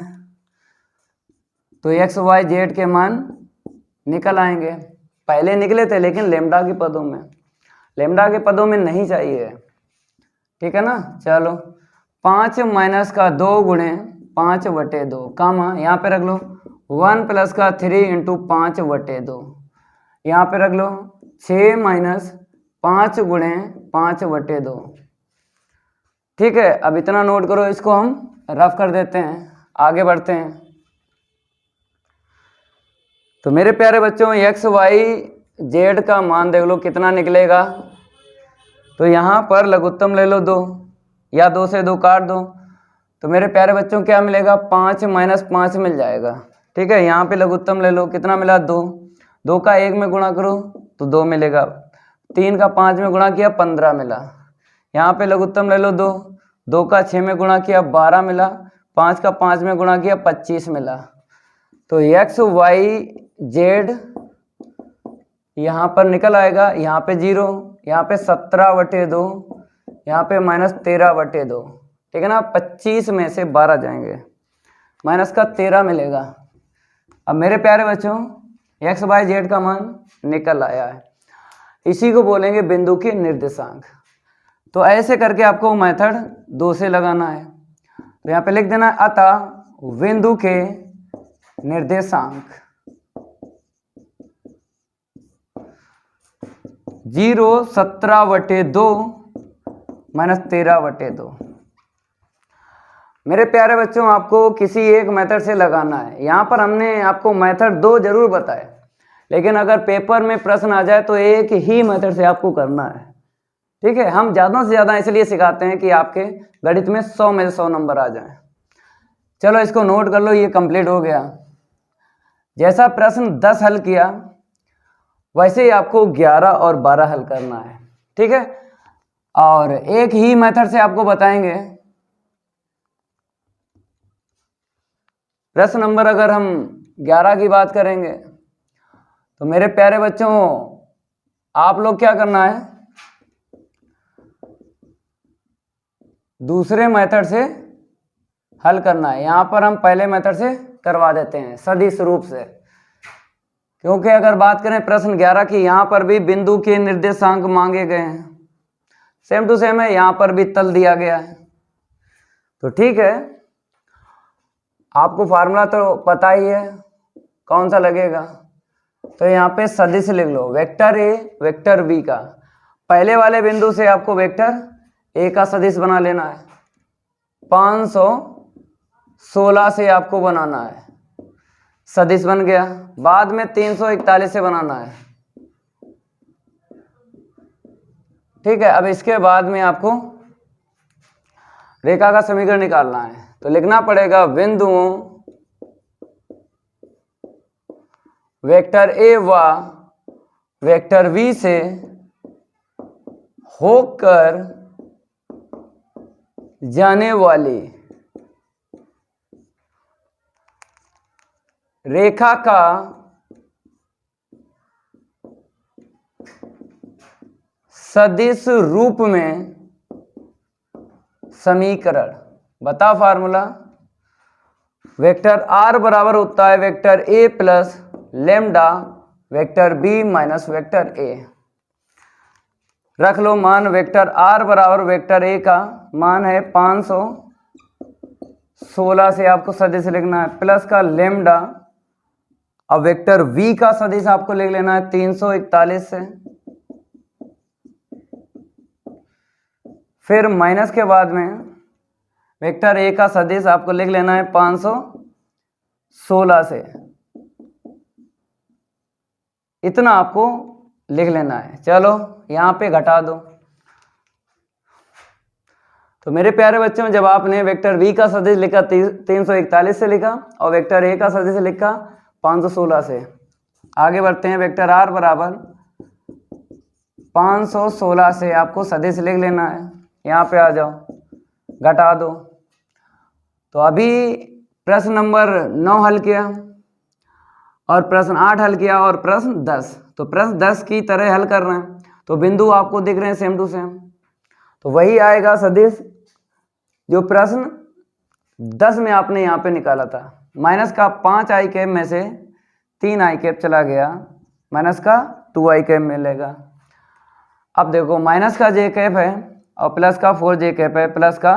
तो एक्स वाई जेड के मान निकल आएंगे। पहले निकले थे लेकिन लेमडा के पदों में, लेमडा के पदों में नहीं चाहिए। ठीक है ना, चलो 5 माइनस का 2 गुणे 5 बटे 2 कामा यहाँ पे रख लो, 1 प्लस का 3 इंटू 5 बटे 2 यहाँ पे रख लो, 6 माइनस 5 गुणे 5 बटे 2। ठीक है, अब इतना नोट करो, इसको हम रफ कर देते हैं, आगे बढ़ते हैं। तो मेरे प्यारे बच्चों एक्स वाई जेड का मान देख लो कितना निकलेगा। तो यहाँ पर लघुत्तम ले लो 2 या 2 से 2 काट दो, तो मेरे प्यारे बच्चों क्या मिलेगा 5 माइनस 5 मिल जाएगा। ठीक है, यहाँ पे लघुत्तम ले लो, कितना मिला 2, 2 का 1 में गुणा करो तो 2 मिलेगा, 3 का 5 में गुणा किया 15 मिला। यहाँ पे लघुत्तम ले लो 2, 2 का 6 में गुणा किया 12 मिला, 5 का 5 में गुणा किया 25 मिला। तो एक्स वाई जेड यहाँ पर निकल आएगा, यहाँ पे 0, यहाँ पे 17 बटे 2, यहाँ पे माइनस 13 बटे 2। ठीक है ना, 25 में से 12 जाएंगे, माइनस का 13 मिलेगा। अब मेरे प्यारे बच्चों एक्स वाई जेड का मान निकल आया है, इसी को बोलेंगे बिंदु के निर्देशांक। तो ऐसे करके आपको मेथड 2 से लगाना है। तो यहाँ पे लिख देना है, अतः बिंदु के निर्देशांक 0 17 बटे 2 माइनस 13 बटे 2। मेरे प्यारे बच्चों आपको किसी एक मेथड से लगाना है। यहाँ पर हमने आपको मेथड 2 जरूर बताए, लेकिन अगर पेपर में प्रश्न आ जाए तो एक ही मेथड से आपको करना है। ठीक है, हम ज़्यादा से ज़्यादा इसलिए सिखाते हैं कि आपके गणित में 100 में से 100 नंबर आ जाएं। चलो इसको नोट कर लो, ये कंप्लीट हो गया। जैसा प्रश्न 10 हल किया वैसे ही आपको 11 और 12 हल करना है। ठीक है, और एक ही मेथड से आपको बताएंगे। प्रश्न नंबर अगर हम 11 की बात करेंगे तो मेरे प्यारे बच्चों आप लोग क्या करना है, दूसरे मेथड से हल करना है। यहाँ पर हम पहले मेथड से करवा देते हैं सदिश रूप से, क्योंकि अगर बात करें प्रश्न 11 की, यहाँ पर भी बिंदु के निर्देशांक मांगे गए हैं, सेम टू सेम है, यहाँ पर भी तल दिया गया है। तो ठीक है, आपको फार्मूला तो पता ही है कौन सा लगेगा। तो यहाँ पे सदिश लिख लो, वेक्टर ए वेक्टर बी का, पहले वाले बिंदु से आपको वेक्टर ए का सदिश बना लेना है, 516 से आपको बनाना है, सदिश बन गया। बाद में 341 से बनाना है। ठीक है, अब इसके बाद में आपको रेखा का समीकरण निकालना है। तो लिखना पड़ेगा बिंदुओं वेक्टर ए व वेक्टर बी से होकर जाने वाली रेखा का सदिश रूप में समीकरण। बता फार्मूला। वेक्टर आर बराबर होता है vector a plus lambda vector b minus vector a. रख लो मान वेक्टर आर बराबर वेक्टर ए का मान है 516 से आपको सदिश लिखना है, प्लस का लेमडा। अब वेक्टर वी का सदिश आपको लिख लेना है 341 से, फिर माइनस के बाद में वेक्टर ए का सदिश आपको लिख लेना है 516 से। इतना आपको लिख लेना है। चलो यहां पे घटा दो। तो मेरे प्यारे बच्चों, जब आपने वेक्टर v का सदिश लिखा 341 से लिखा और वेक्टर a का सदिश लिखा 516 से, आगे बढ़ते हैं। वेक्टर r बराबर 516 से आपको सदिश लिख लेना है। यहाँ पे आ जाओ, घटा दो। तो अभी प्रश्न नंबर 9 हल किया और प्रश्न 8 हल किया और प्रश्न 10। तो प्रश्न 10 की तरह हल कर रहे हैं, तो बिंदु आपको दिख रहे हैं सेम टू सेम। तो वही आएगा सदिश जो प्रश्न 10 में आपने यहाँ पे निकाला था। माइनस का 5 आई कैप में से 3 आई कैप चला गया, माइनस का 2 आई कैप मिलेगा। अब देखो माइनस का जे कैप है और प्लस का 4 जे कैप है, प्लस का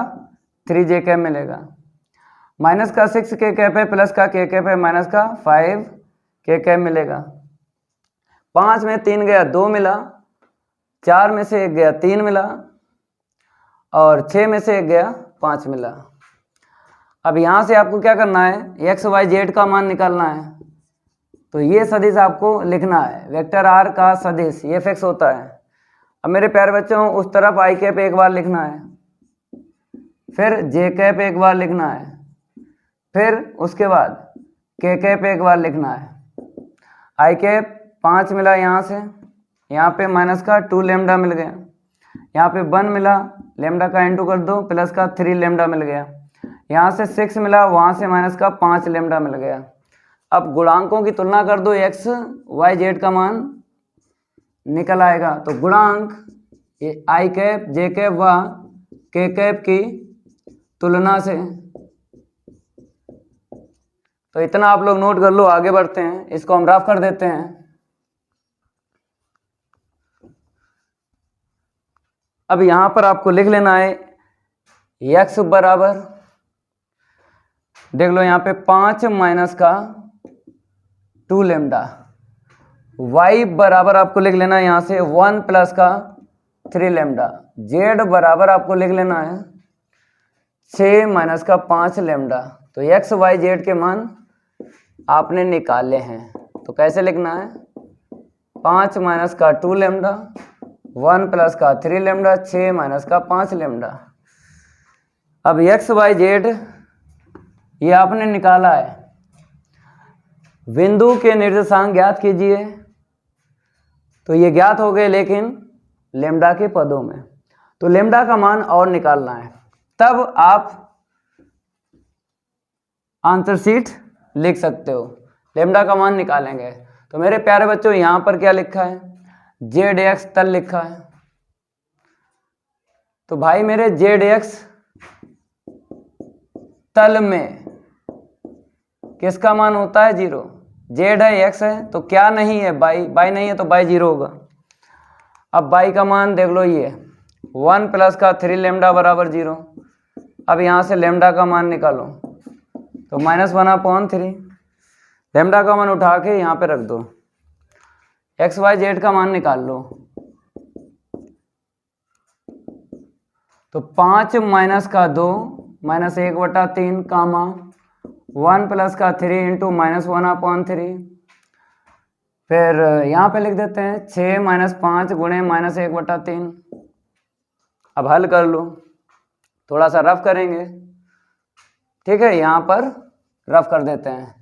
3 जे कैप मिलेगा। माइनस का 6 के कैप है, प्लस का के कैप है, माइनस का 5 के कैप मिलेगा। 5 में 3 गया 2 मिला, 4 में से 1 गया 3 मिला और 6 में से 1 गया 5 मिला। अब यहाँ से आपको क्या करना है, एक्स वाई जेड का मान निकालना है। तो ये सदिश आपको लिखना है, वेक्टर आर का सदिश ये फिक्स होता है। अब मेरे प्यारे बच्चों, उस तरफ आई कैप एक बार लिखना है, फिर जे कैप एक बार लिखना है, फिर उसके बाद के कैप एक बार लिखना है। आई कैप 5 मिला यहाँ से, यहाँ पे माइनस का 2 लेमडा मिल गया, यहाँ पे 1 मिला, लेमडा का इंटू कर दो, प्लस का 3 लेमडा मिल गया। यहाँ से 6 मिला, वहाँ से माइनस का 5 लेमडा मिल गया। अब गुणांकों की तुलना कर दो, एक्स वाई जेड का मान निकल आएगा। तो गुणांक आई कैप जे कैप व के कैप की तुलना से। तो इतना आप लोग नोट कर लो, आगे बढ़ते हैं। इसको हम रफ कर देते हैं। अब यहां पर आपको लिख लेना है x बराबर, देख लो यहाँ पे 5 माइनस का 2 लेमडा। y बराबर आपको लिख लेना है यहाँ से 1 प्लस का 3 लेमडा। z बराबर आपको लिख लेना है 6 माइनस का 5 लेमडा। तो x y z के मान आपने निकाले हैं। तो कैसे लिखना है, 5 माइनस का 2 लेमडा, 1 प्लस का 3 लेमडा, 6 माइनस का 5 लेमडा। अब एक्स वाई जेड ये आपने निकाला है। बिंदु के निर्देशांक ज्ञात कीजिए। तो ये ज्ञात हो गए, लेकिन लेमडा के पदों में। तो लेमडा का मान और निकालना है, तब आप आंसर शीट लिख सकते हो। लेमडा का मान निकालेंगे। तो मेरे प्यारे बच्चों, यहां पर क्या लिखा है, जेड एक्स तल लिखा है। तो भाई मेरे जेड एक्स तल में किसका मान होता है, 0। जेड है एक्स है तो क्या नहीं है, बाई। बाई नहीं है तो बाई 0 होगा। अब बाई का मान देख लो, ये 1 प्लस का 3 लेमडा बराबर 0। अब यहां से लेमडा का मान निकालो, तो -1/3। लेमडा का मान उठा के यहाँ पे रख दो, एक्स वाई जेड का मान निकाल लो। तो 5 माइनस का 2 माइनस 1/3 कामा 1 प्लस का 3 इंटू -1/3। फिर यहाँ पे लिख देते हैं 6 माइनस 5 गुणे -1/3। अब हल कर लो, थोड़ा सा रफ करेंगे, ठीक है। यहाँ पर रफ कर देते हैं।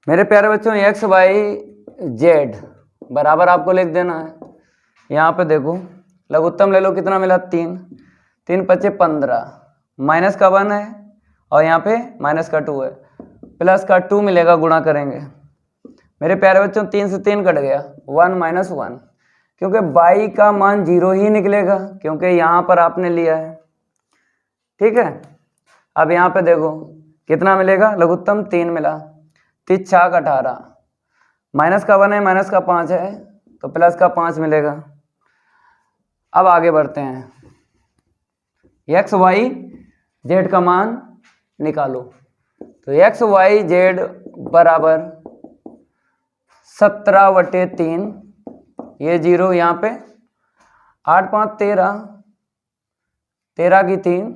मेरे प्यारे बच्चों, एक्स वाई जेड बराबर आपको लिख देना है। यहाँ पे देखो लघुत्तम ले लो, कितना मिला, 3। 3 × 5 = 15, माइनस का 1 है और यहाँ पे माइनस का 2 है, प्लस का 2 मिलेगा, गुणा करेंगे। मेरे प्यारे बच्चों 3 से 3 कट गया, 1 माइनस 1, क्योंकि y का मान 0 ही निकलेगा क्योंकि यहाँ पर आपने लिया है। ठीक है, अब यहाँ पे देखो कितना मिलेगा, लघुत्तम 3 मिला, 3 छाक 18, माइनस का 1 है, माइनस का 5 है, तो प्लस का 5 मिलेगा। अब आगे बढ़ते हैं, एक्स वाई जेड का मान निकालो। तो एक्स वाई जेड बराबर 17/3, ये 0 यहाँ पे, 8 5 13, 13 की 3,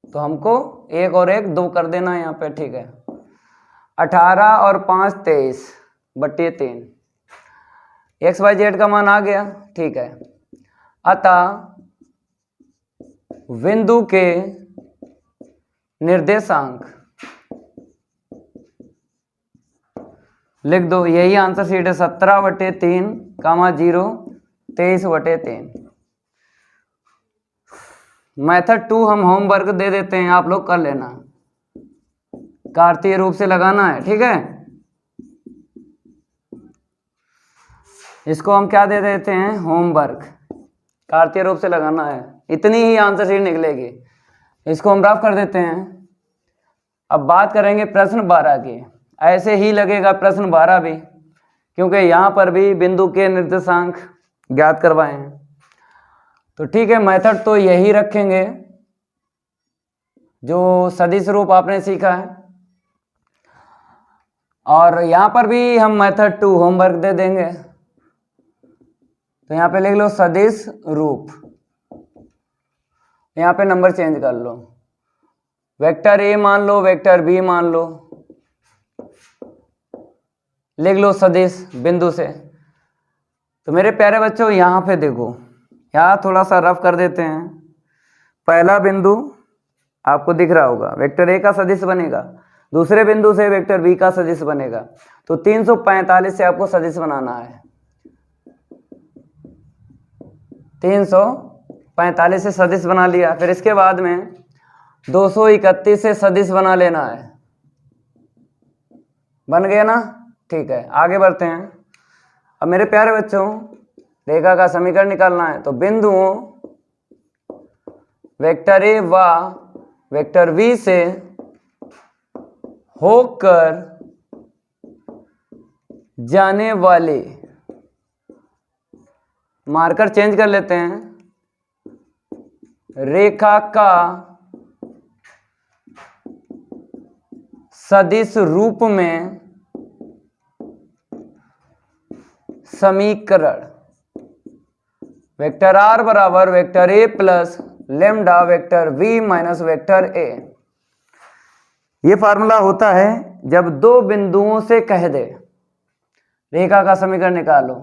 तो हमको 1 और 1 2 कर देना यहाँ पे। ठीक है, 18 और 5 23/3, एक्स वाई जेड का मान आ गया। ठीक है, अतः बिंदु के निर्देशांक लिख दो, यही आंसर शीट है, 17/3, 0 23/3। मेथड 2 हम होमवर्क दे देते हैं, आप लोग कर लेना, कार्तीय रूप से लगाना है। ठीक है, इसको हम क्या दे देते हैं, होमवर्क, कार्तीय रूप से लगाना है, इतनी ही आंसर शीट निकलेगी। इसको हम रफ कर देते हैं। अब बात करेंगे प्रश्न 12 की, ऐसे ही लगेगा प्रश्न 12 भी, क्योंकि यहाँ पर भी बिंदु के निर्देशांक ज्ञात करवाए हैं। तो ठीक है, मेथड तो यही रखेंगे जो सदिश रूप आपने सीखा है, और यहाँ पर भी हम मेथड 2 होमवर्क दे देंगे। तो यहाँ पे लिख लो सदिश रूप, यहाँ पे नंबर चेंज कर लो, वेक्टर ए मान लो, वेक्टर बी मान लो, लिख लो सदिश बिंदु से। तो मेरे प्यारे बच्चों यहाँ पे देखो, यहाँ थोड़ा सा रफ कर देते हैं। पहला बिंदु आपको दिख रहा होगा, वेक्टर ए का सदिश बनेगा, दूसरे बिंदु से वेक्टर बी का सदिश बनेगा। तो 345 से आपको सदिश बनाना है, 345 से सदिश बना लिया। फिर इसके बाद में 231 से सदिश बना लेना है, बन गया ना। ठीक है, आगे बढ़ते हैं। अब मेरे प्यारे बच्चों रेखा का समीकरण निकालना है। तो बिंदुओं वेक्टर ए व वेक्टर बी से होकर जाने वाले, मार्कर चेंज कर लेते हैं, रेखा का सदिश रूप में समीकरण वेक्टर आर बराबर vector a plus lambda vector b minus vector a. ये फार्मूला होता है जब दो बिंदुओं से कह दे रेखा का समीकरण निकालो,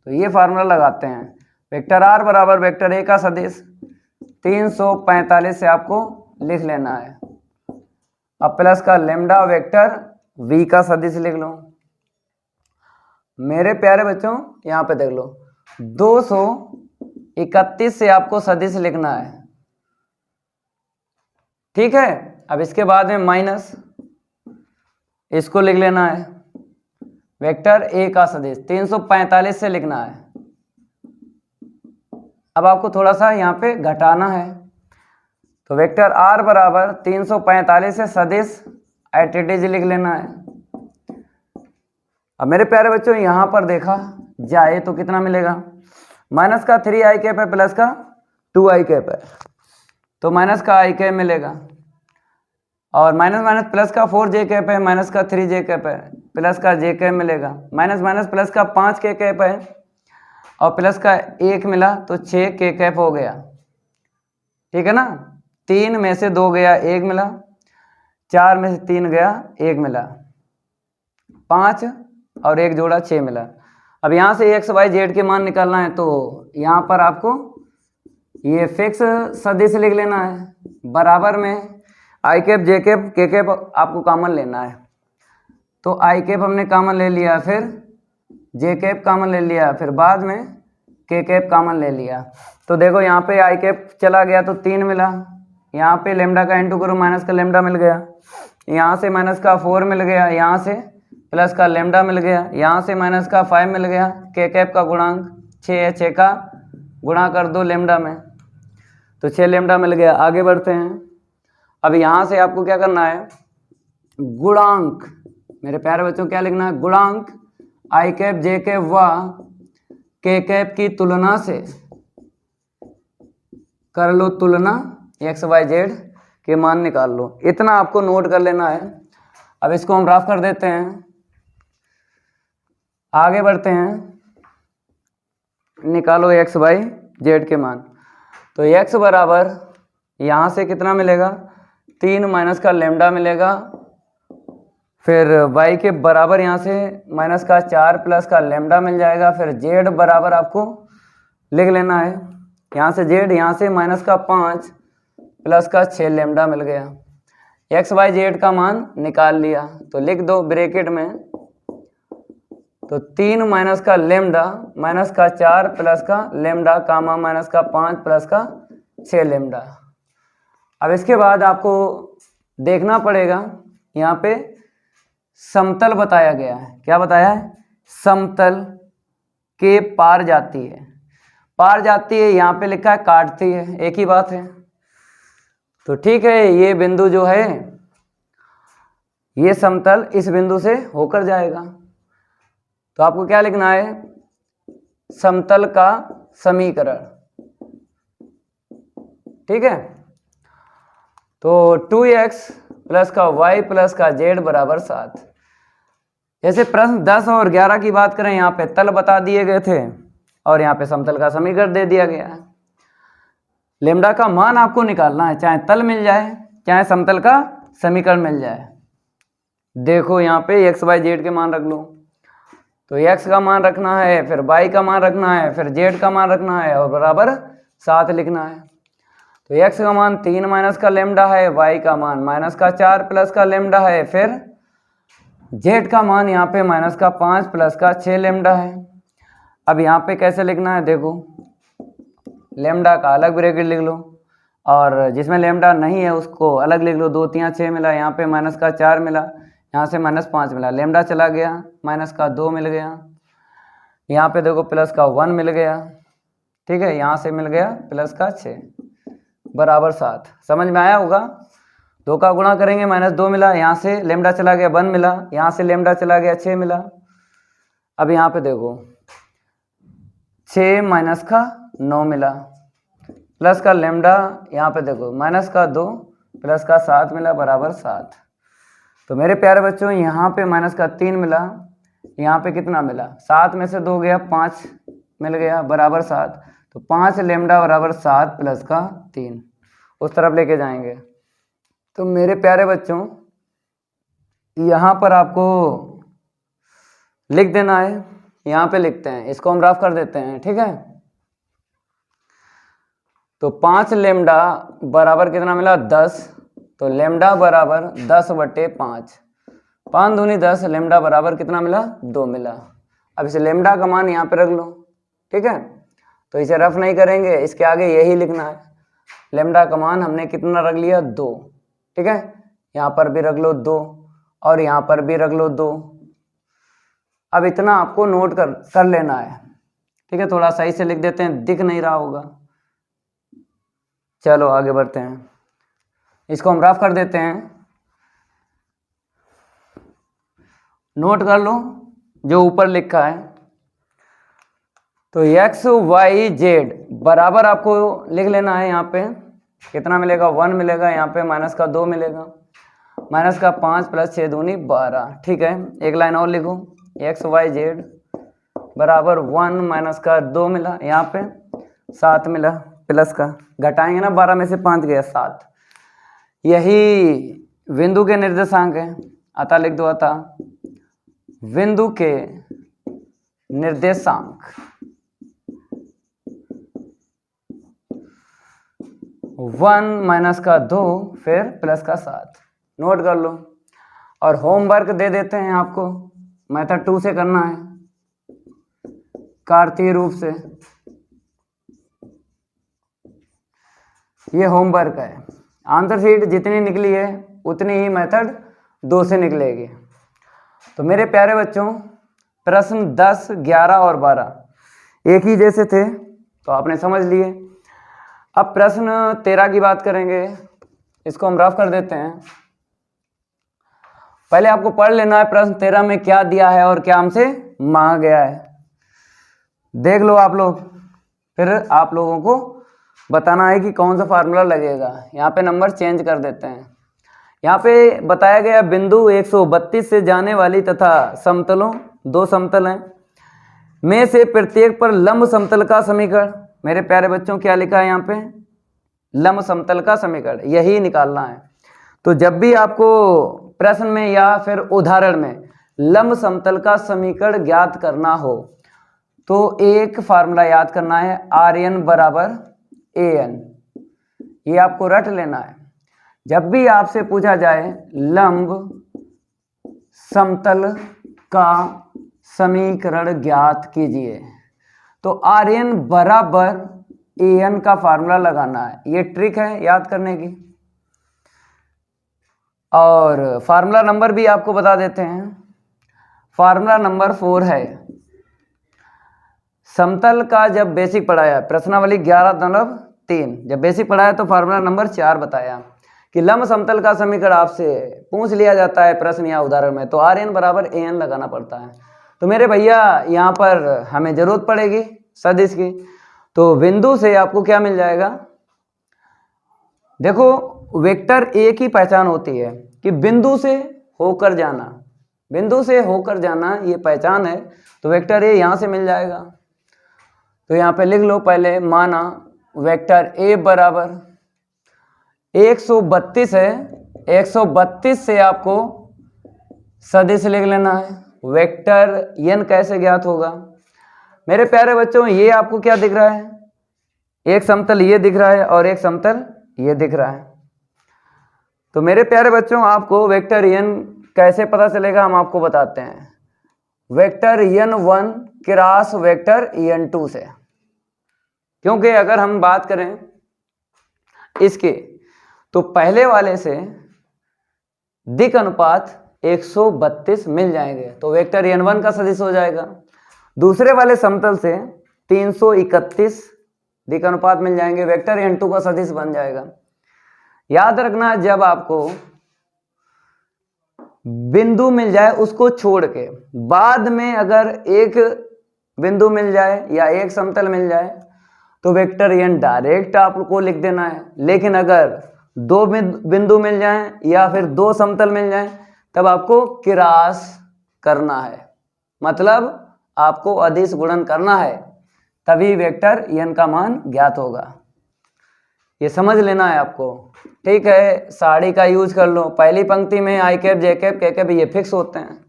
तो ये फार्मूला लगाते हैं, वेक्टर आर बराबर वेक्टर ए का सदिश 345 से आपको लिख लेना है, अब प्लस का लेमडा वेक्टर वी का सदिश लिख लो। मेरे प्यारे बच्चों यहाँ पे देख लो, 231 से आपको सदिश लिखना है। ठीक है, अब इसके बाद में माइनस, इसको लिख लेना है, वेक्टर ए का सदिश 345 से लिखना है। अब आपको थोड़ा सा यहाँ पे घटाना है, तो वेक्टर आर बराबर 345 से सदिश एटीटीज लिख लेना है। अब मेरे प्यारे बच्चों यहाँ पर देखा जाए तो कितना मिलेगा, माइनस का 3i कैप है प्लस का 2i कैप है, तो माइनस का i कैप मिलेगा, और माइनस माइनस प्लस का 4j कैप है, माइनस का 3j कैप है, प्लस का j कैप मिलेगा, माइनस माइनस प्लस का 5k कैप है, और प्लस का 1 मिला तो 6k कैप हो गया। ठीक है ना, 3 में से 2 गया 1 मिला, 4 में से 3 गया 1 मिला, 5 और 1 जोड़ा 6 मिला। अब यहाँ से एक्स वाई जेड के मान निकालना है, तो यहाँ पर आपको ये फिक्स सदिश लिख लेना है, बराबर में आई कैप जे कैप के कैप आपको कॉमन लेना है। तो आई कैप हमने कॉमन ले लिया, फिर जे कैप कॉमन ले लिया, फिर बाद में के कैप कॉमन ले लिया। तो देखो यहाँ पे आई कैप चला गया तो 3 मिला, यहाँ पे लेमडा का इंटू करो, माइनस का लेमडा मिल गया, यहाँ से माइनस का 4 मिल गया, यहाँ से प्लस का लेमडा मिल गया, यहाँ से माइनस का 5 मिल गया, के कैप का गुणांक 6 है, 6 का गुणा कर दो लेमडा में, तो 6 लेमडा मिल गया। आगे बढ़ते हैं। अब यहाँ से आपको क्या करना है, गुणांक, मेरे प्यारे बच्चों क्या लिखना है, गुणांक आई कैप जे कैप व के कैप की तुलना से कर लो तुलना, एक्स वाई जेड के मान निकाल लो। इतना आपको नोट कर लेना है। अब इसको हम रफ कर देते हैं, आगे बढ़ते हैं। निकालो एक्स वाई जेड के मान, तो एक्स बराबर यहाँ से कितना मिलेगा, 3 माइनस का लेमडा मिलेगा, फिर वाई के बराबर यहाँ से माइनस का 4 प्लस का लेमडा मिल जाएगा, फिर जेड बराबर आपको लिख लेना है, यहाँ से जेड, यहाँ से माइनस का 5 प्लस का 6 लेमडा मिल गया। एक्स वाई जेड का मान निकाल लिया, तो लिख दो ब्रैकेट में, तो 3 माइनस का लेमडा माइनस का 4 प्लस का लेमडा कामा माइनस का 5 प्लस का 6 लेमडा। अब इसके बाद आपको देखना पड़ेगा, यहाँ पे समतल बताया गया है। क्या बताया है, समतल के पार जाती है, पार जाती है, यहाँ पे लिखा है काटती है, एक ही बात है। तो ठीक है, ये बिंदु जो है, ये समतल इस बिंदु से होकर जाएगा, तो आपको क्या लिखना है, समतल का समीकरण। ठीक है, तो 2x प्लस का y प्लस का z बराबर 7। जैसे प्रश्न 10 और 11 की बात करें, यहाँ पे तल बता दिए गए थे और यहाँ पे समतल का समीकरण दे दिया गया है। लेमडा का मान आपको निकालना है, चाहे तल मिल जाए चाहे समतल का समीकरण मिल जाए। देखो यहाँ पे एक्स वाई जेड के मान रख लो, तो एक्स का मान रखना है, फिर वाई का मान रखना है, फिर जेड का मान रखना है और बराबर 7 लिखना है। तो एक्स का मान 3 माइनस का लेमडा है, वाई का मान माइनस का 4 प्लस का लेमडा है, फिर जेड का मान यहाँ पे माइनस का 5 प्लस का 6 लेमडा है। अब यहाँ पे कैसे लिखना है, देखो लेमडा का अलग ब्रैकेट लिख लो और जिसमें लेमडा नहीं है उसको अलग लिख लो। 2 3 6 मिला, यहाँ पे माइनस का 4 मिला, यहाँ से माइनस 5 मिला, लेमडा चला गया, माइनस का 2 मिल गया, यहाँ पे देखो प्लस का 1 मिल गया। ठीक है, यहाँ से मिल गया प्लस का 6 बराबर 7। समझ में आया होगा। 2 का गुणा करेंगे, माइनस 2 मिला, यहाँ से लेमडा चला गया 1 मिला, यहाँ से लेमडा चला गया 6 मिला। अब यहाँ पे देखो 6 माइनस का 9 मिला, प्लस का लेमडा यहाँ पे देखो माइनस का 2 प्लस का 7 मिला बराबर 7। तो मेरे प्यारे बच्चों यहाँ पे माइनस का 3 मिला, यहाँ पे कितना मिला, 7 में से 2 गया 5 मिल गया बराबर 7। तो 5 लेमडा बराबर 7 प्लस का 3 उस तरफ लेके जाएंगे। तो मेरे प्यारे बच्चों यहाँ पर आपको लिख देना है, यहाँ पे लिखते हैं, इसको हम रफ कर देते हैं। ठीक है, तो 5 लेमडा बराबर कितना मिला 10, तो लेमडा बराबर 10/5, 5 दूनी 10, लेमडा बराबर कितना मिला 2 मिला। अब इसे लेमडा का मान यहाँ पे रख लो। ठीक है, तो इसे रफ नहीं करेंगे, इसके आगे यही लिखना है, लेमडा का मान हमने कितना रख लिया 2। ठीक है, यहाँ पर भी रख लो 2 और यहाँ पर भी रख लो 2। अब इतना आपको नोट कर लेना है। ठीक है, थोड़ा सही से लिख देते हैं, दिख नहीं रहा होगा। चलो आगे बढ़ते हैं, इसको हम रफ कर देते हैं। नोट कर लो जो ऊपर लिखा है। तो एक्स वाई जेड बराबर आपको लिख लेना है, यहाँ पे कितना मिलेगा 1 मिलेगा, यहाँ पे माइनस का 2 मिलेगा, माइनस का 5 प्लस 6 दूनी 12। ठीक है, एक लाइन और लिखो, एक्स वाई जेड बराबर 1 माइनस का 2 मिला, यहाँ पे 7 मिला, प्लस का घटाएंगे ना, 12 में से 5 गया 7। यही बिंदु के निर्देशांक है, अतः लिख दो, अतः बिंदु के निर्देशांक 1 माइनस का 2 फिर प्लस का 7। नोट कर लो और होमवर्क दे देते हैं आपको, मेथड 2 से करना है कार्तीय रूप से। ये होमवर्क है, आंसर शीट जितनी निकली है उतनी ही मेथड 2 से निकलेगी। तो मेरे प्यारे बच्चों प्रश्न 10, 11 और 12 एक ही जैसे थे तो आपने समझ लिए। अब प्रश्न 13 की बात करेंगे, इसको हम रफ कर देते हैं। पहले आपको पढ़ लेना है प्रश्न 13 में क्या दिया है और क्या हमसे मांगा गया है। देख लो आप लोग, फिर आप लोगों को बताना है कि कौन सा फार्मूला लगेगा। यहाँ पे नंबर चेंज कर देते हैं। यहाँ पे बताया गया बिंदु 132 से जाने वाली तथा समतलों, दो समतल हैं, में से प्रत्येक पर लंब समतल का समीकरण। मेरे प्यारे बच्चों क्या लिखा है यहाँ पे? लंब समतल का समीकरण, यही निकालना है। तो जब भी आपको प्रश्न में या फिर उदाहरण में लंब समतल का समीकरण ज्ञात करना हो तो एक फार्मूला याद करना है, Rn बराबर An। ये आपको रट लेना है। जब भी आपसे पूछा जाए लंब समतल का समीकरण ज्ञात कीजिए तो Rn बराबर An का फार्मूला लगाना है। ये ट्रिक है याद करने की। और फार्मूला नंबर भी आपको बता देते हैं। फार्मूला नंबर 4 है, समतल का जब बेसिक पढ़ाया, प्रश्नावली 11.3 जब बेसिक पढ़ाया तो फार्मूला नंबर 4 बताया कि लंब समतल का समीकरण आपसे पूछ लिया जाता है प्रश्न या उदाहरण में तो Rn बराबर An लगाना पड़ता है। तो मेरे भैया यहाँ पर हमें जरूरत पड़ेगी सदिश की। तो बिंदु से आपको क्या मिल जाएगा? देखो वेक्टर ए की पहचान होती है कि बिंदु से होकर जाना, बिंदु से होकर जाना ये पहचान है। तो वेक्टर ए यहाँ से मिल जाएगा। तो यहाँ पे लिख लो पहले, माना वेक्टर ए बराबर 132 है, 132 से आपको सदिश लिख लेना है। वेक्टर n कैसे ज्ञात होगा? मेरे प्यारे बच्चों ये आपको क्या दिख रहा है? एक समतल ये दिख रहा है और एक समतल ये दिख रहा है। तो मेरे प्यारे बच्चों आपको वेक्टर n कैसे पता चलेगा हम आपको बताते हैं। Vector n1 cross vector n2 से, क्योंकि अगर हम बात करें इसके तो पहले वाले से दिक् अनुपात 132 मिल जाएंगे तो वेक्टर n1 का सदिश हो जाएगा। दूसरे वाले समतल से 331 दिक् अनुपात मिल जाएंगे, वेक्टर n2 का सदिश बन जाएगा। याद रखना जब आपको बिंदु मिल जाए उसको छोड़ के बाद में अगर एक बिंदु मिल जाए या एक समतल मिल जाए तो वेक्टर n डायरेक्ट आपको लिख देना है। लेकिन अगर दो बिंदु मिल जाएं या फिर दो समतल मिल जाएं तब आपको क्रॉस करना है, मतलब आपको अदिश गुणन करना है, तभी वेक्टर n का मान ज्ञात होगा। ये समझ लेना है आपको, ठीक है। साड़ी का यूज कर लो, पहली पंक्ति में आई कैप जे कैप के कैप ये फिक्स होते हैं।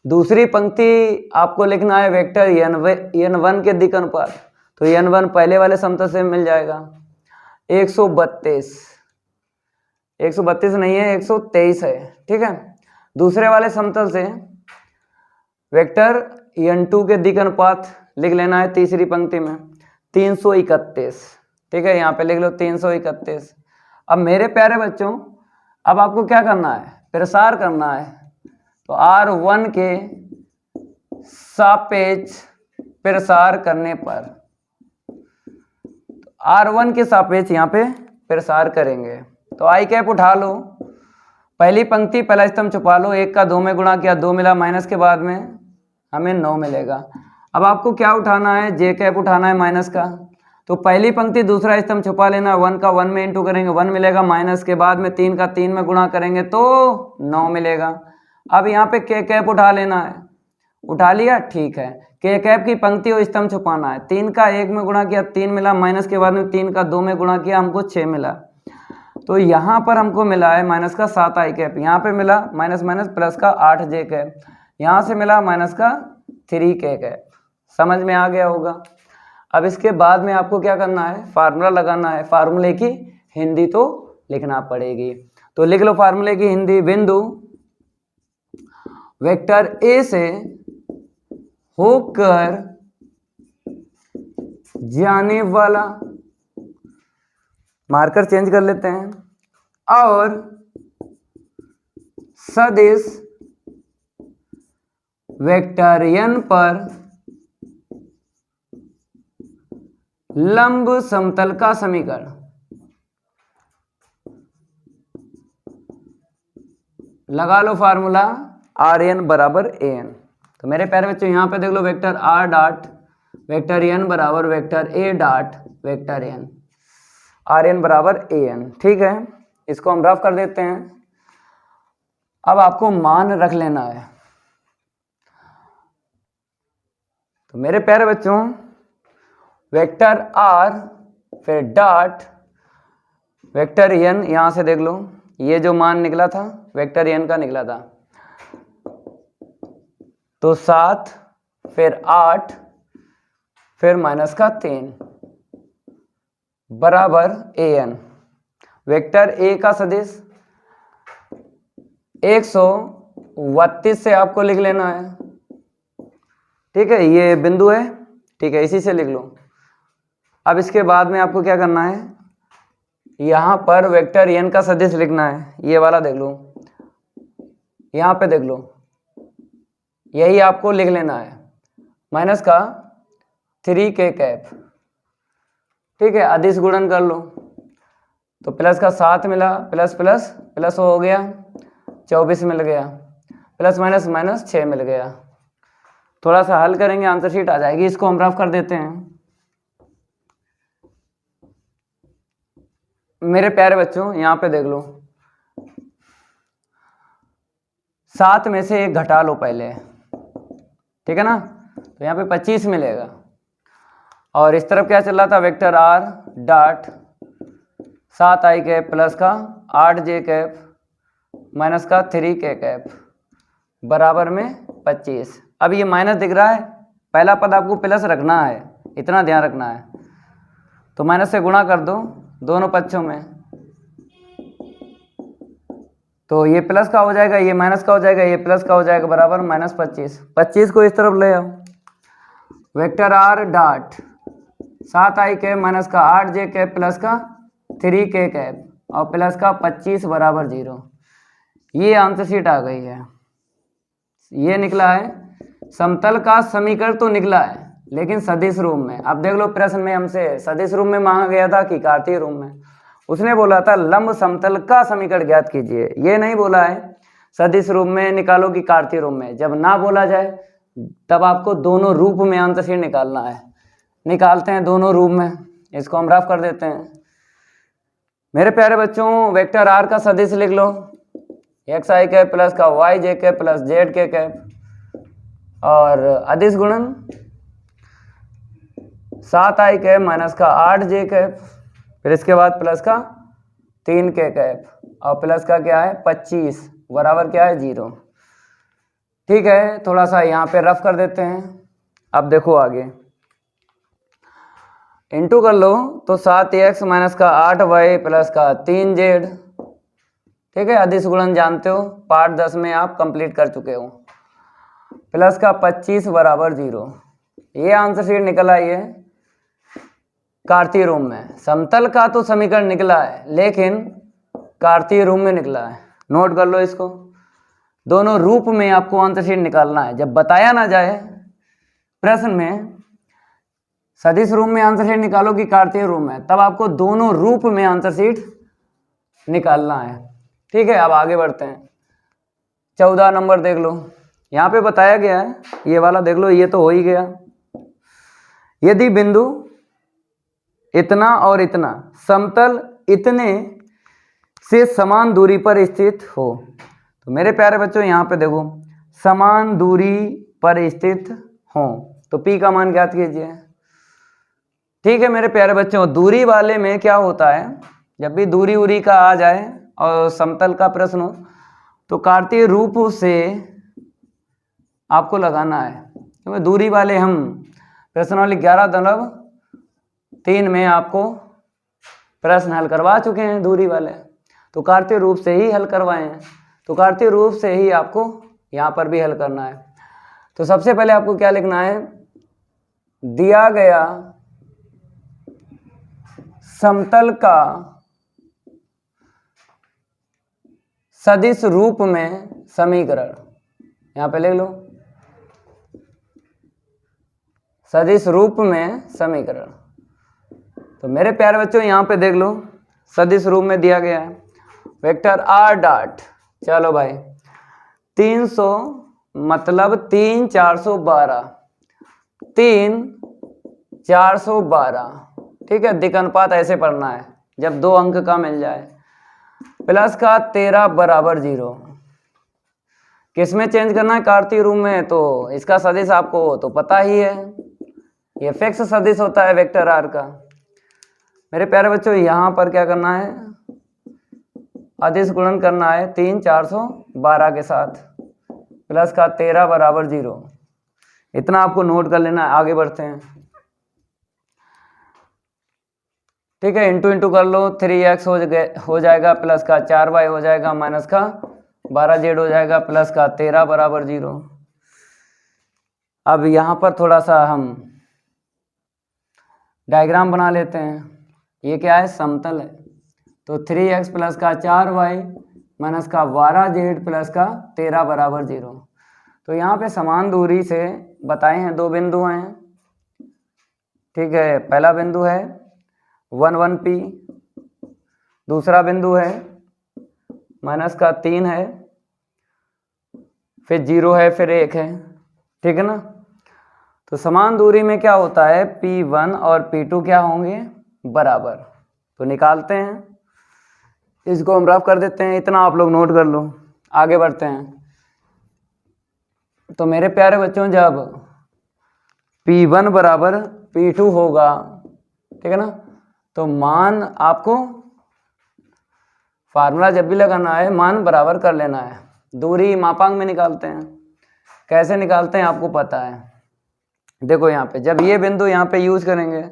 दूसरी पंक्ति आपको लिखना है वेक्टर n1 के दिक् अनुपात, तो n1 पहले वाले समतल से मिल जाएगा 132, 132 नहीं है 123 है, ठीक है। दूसरे वाले समतल से वेक्टर n2 के दिक् अनुपात लिख लेना है तीसरी पंक्ति में 331, ठीक है। यहाँ पे लिख लो 331। अब मेरे प्यारे बच्चों अब आपको क्या करना है? प्रसार करना है। तो R1 के सापेक्ष प्रसार करने पर R1 के सापेक्ष यहाँ पे प्रसार करेंगे तो आई कैप उठा लो, पहली पंक्ति पहला स्तंभ छुपा लो, 1 का 2 में गुणा किया 2 मिला, माइनस के बाद में हमें 9 मिलेगा। अब आपको क्या उठाना है? जे कैप उठाना है माइनस का। तो पहली पंक्ति दूसरा स्तंभ छुपा लेना, 1 का 1 में इंटू करेंगे 1 मिलेगा, माइनस के बाद में 3 का 3 में गुणा करेंगे तो 9 मिलेगा। अब यहाँ पे के कैप उठा लेना है, उठा लिया, ठीक है। के कैप की पंक्ति और स्तंभ छुपाना है, 3 का 1 में गुणा किया 3 मिला, माइनस के बाद में 3 का 2 में गुणा किया हमको 6 मिला। तो यहाँ पर हमको मिला है माइनस का 7 आई कैप, यहाँ पे मिला माइनस माइनस प्लस का 8 जे कैप, यहाँ से मिला माइनस का 3 के कैप। समझ में आ गया होगा। अब इसके बाद में आपको क्या करना है? फार्मूला लगाना है। फार्मूले की हिंदी तो लिखना पड़ेगी, तो लिख लो फार्मूले की हिंदी। बिंदु वेक्टर ए से होकर जाने वाला, मार्कर चेंज कर लेते हैं, और सदिश वेक्टर n पर लंब समतल का समीकरण। लगा लो फार्मूला Rn बराबर an। तो मेरे प्यारे बच्चों यहाँ पे देख लो vector r dot vector n बराबर vector a dot vector n, Rn बराबर an। ठीक है, इसको हम रफ कर देते हैं। अब आपको मान रख लेना है। तो मेरे प्यारे बच्चों वेक्टर r फिर डॉट वेक्टर n, यहां से देख लो ये जो मान निकला था वेक्टर n का निकला था, तो 7 फिर 8 फिर माइनस का 3 बराबर an। वेक्टर a का सदिश 132 से आपको लिख लेना है। ठीक है, ये बिंदु है। ठीक है, इसी से लिख लो। अब इसके बाद में आपको क्या करना है, यहां पर वेक्टर n का सदिश लिखना है। ये वाला देख लो, यहां पे देख लो, यही आपको लिख लेना है, माइनस का 3k कैप। ठीक है, अदिश गुणन कर लो तो प्लस का 7 मिला, प्लस प्लस प्लस हो गया 24 मिल गया, प्लस माइनस माइनस 6 मिल गया। थोड़ा सा हल करेंगे आंसर शीट आ जाएगी। इसको हम रफ कर देते हैं। मेरे प्यारे बच्चों यहाँ पे देख लो, 7 में से 1 घटा लो पहले। ठीक है ना, तो यहाँ पे 25 मिलेगा। और इस तरफ क्या चल रहा था, vector r dot 7i cap plus का 8j कैप माइनस का 3k कैप बराबर में 25। अब ये माइनस दिख रहा है, पहला पद आपको प्लस रखना है, इतना ध्यान रखना है। तो माइनस से गुणा कर दो दोनों पक्षों में, तो ये प्लस का हो जाएगा, ये माइनस का हो जाएगा, ये प्लस का हो जाएगा, बराबर माइनस 25। 25 को इस तरफ ले आओ। Vector r dot 7i cap minus का 8j कैप प्लस का 3k कैप और प्लस का 25 बराबर 0। ये आंसर शीट आ गई है। ये निकला है, समतल का समीकरण तो निकला है लेकिन सदिश रूप में। अब देख लो प्रश्न में हमसे सदिश रूप में मांगा गया था कि कार्तीय रूप में। उसने बोला था लंब समतल का समीकरण ज्ञात कीजिए, ये नहीं बोला है सदिश रूप में निकालो कि कार्तीय रूप में। जब ना बोला जाए तब आपको दोनों रूप में आंसर शीट निकालना है। निकालते हैं दोनों रूप में, इसको हम रफ कर देते हैं। मेरे प्यारे बच्चों वेक्टर r का सदिश लिख लो, xi कैप प्लस का yj cap plus zk cap और अदिश गुणन 7i कैप माइनस का 8j कैप, फिर इसके बाद प्लस का 3k कैप और प्लस का क्या है 25 बराबर क्या है 0। ठीक है, थोड़ा सा यहाँ पे रफ कर देते हैं। अब देखो आगे इंटू कर लो तो 7x माइनस का 8y प्लस का 3z। ठीक है, अदिश गुणन जानते हो, पार्ट 10 में आप कंप्लीट कर चुके हो। प्लस का 25 बराबर 0। ये आंसर शीट निकल आई है कार्तीय रूप में। समतल का तो समीकरण निकला है लेकिन कार्तीय रूप में निकला है। नोट कर लो इसको, दोनों रूप में आपको आंसर शीट निकालना है। जब बताया ना जाए प्रश्न में सदिश रूप में आंसर शीट निकालो कि कार्तीय रूप में, तब आपको दोनों रूप में आंसर शीट निकालना है। ठीक है, अब आगे बढ़ते हैं। 14 नंबर देख लो, यहाँ पे बताया गया है, ये वाला देख लो, ये तो हो ही गया। यदि बिंदु इतना और इतना समतल इतने से समान दूरी पर स्थित हो, तो मेरे प्यारे बच्चों यहाँ पे देखो समान दूरी पर स्थित हो तो P का मान ज्ञात कीजिए। ठीक है मेरे प्यारे बच्चों, दूरी वाले में क्या होता है, जब भी दूरी उरी का आ जाए और समतल का प्रश्न हो तो कार्तीय रूप से आपको लगाना है, क्योंकि दूरी वाले हम प्रश्नावली 11.3 में आपको प्रश्न हल करवा चुके हैं दूरी वाले, तो कार्तीय रूप से ही हल करवाए हैं। तो कार्तीय रूप से ही आपको यहाँ पर भी हल करना है। तो सबसे पहले आपको क्या लिखना है, दिया गया समतल का सदिश रूप में समीकरण, यहाँ पे लिख लो सदिश रूप में समीकरण। तो मेरे प्यारे बच्चों यहाँ पे देख लो, सदिश रूप में दिया गया है वेक्टर r डॉट, चलो भाई 300 मतलब 3 412, 3 412, ठीक है। दिक् अनुपात ऐसे पढ़ना है जब 2 अंक का मिल जाए, प्लस का 13 बराबर 0। किस में चेंज करना है? कार्तीय रूप में। तो इसका सदिश आपको तो पता ही है, ये फिक्स सदिश होता है वेक्टर r का। मेरे प्यारे बच्चों यहाँ पर क्या करना है? अदिश गुणन करना है 3 412 के साथ, प्लस का 13 बराबर 0। इतना आपको नोट कर लेना है। आगे बढ़ते हैं, ठीक है। इंटू इंटू कर लो, 3x हो जाएगा, प्लस का 4y हो जाएगा, माइनस का 12z हो जाएगा, प्लस का 13 बराबर 0। अब यहाँ पर थोड़ा सा हम डायग्राम बना लेते हैं। ये क्या है? समतल है। तो 3x प्लस का 4y माइनस का 12z प्लस का 13 बराबर 0। तो यहाँ पे समान दूरी से बताए हैं 2 बिंदु हैं, ठीक है। पहला बिंदु है 1 1 p, दूसरा बिंदु है माइनस का 3 है, फिर 0 है, फिर 1 है, ठीक है ना। तो समान दूरी में क्या होता है? P1 और P2 क्या होंगे? बराबर। तो निकालते हैं, इसको हम रफ कर देते हैं। इतना आप लोग नोट कर लो। आगे बढ़ते हैं। तो मेरे प्यारे बच्चों, जब P1 बराबर P2 होगा, ठीक है ना, तो मान आपको फार्मूला जब भी लगाना है मान बराबर कर लेना है। दूरी मापांक में निकालते हैं। कैसे निकालते हैं आपको पता है। देखो यहाँ पे जब ये बिंदु यहाँ पे यूज करेंगे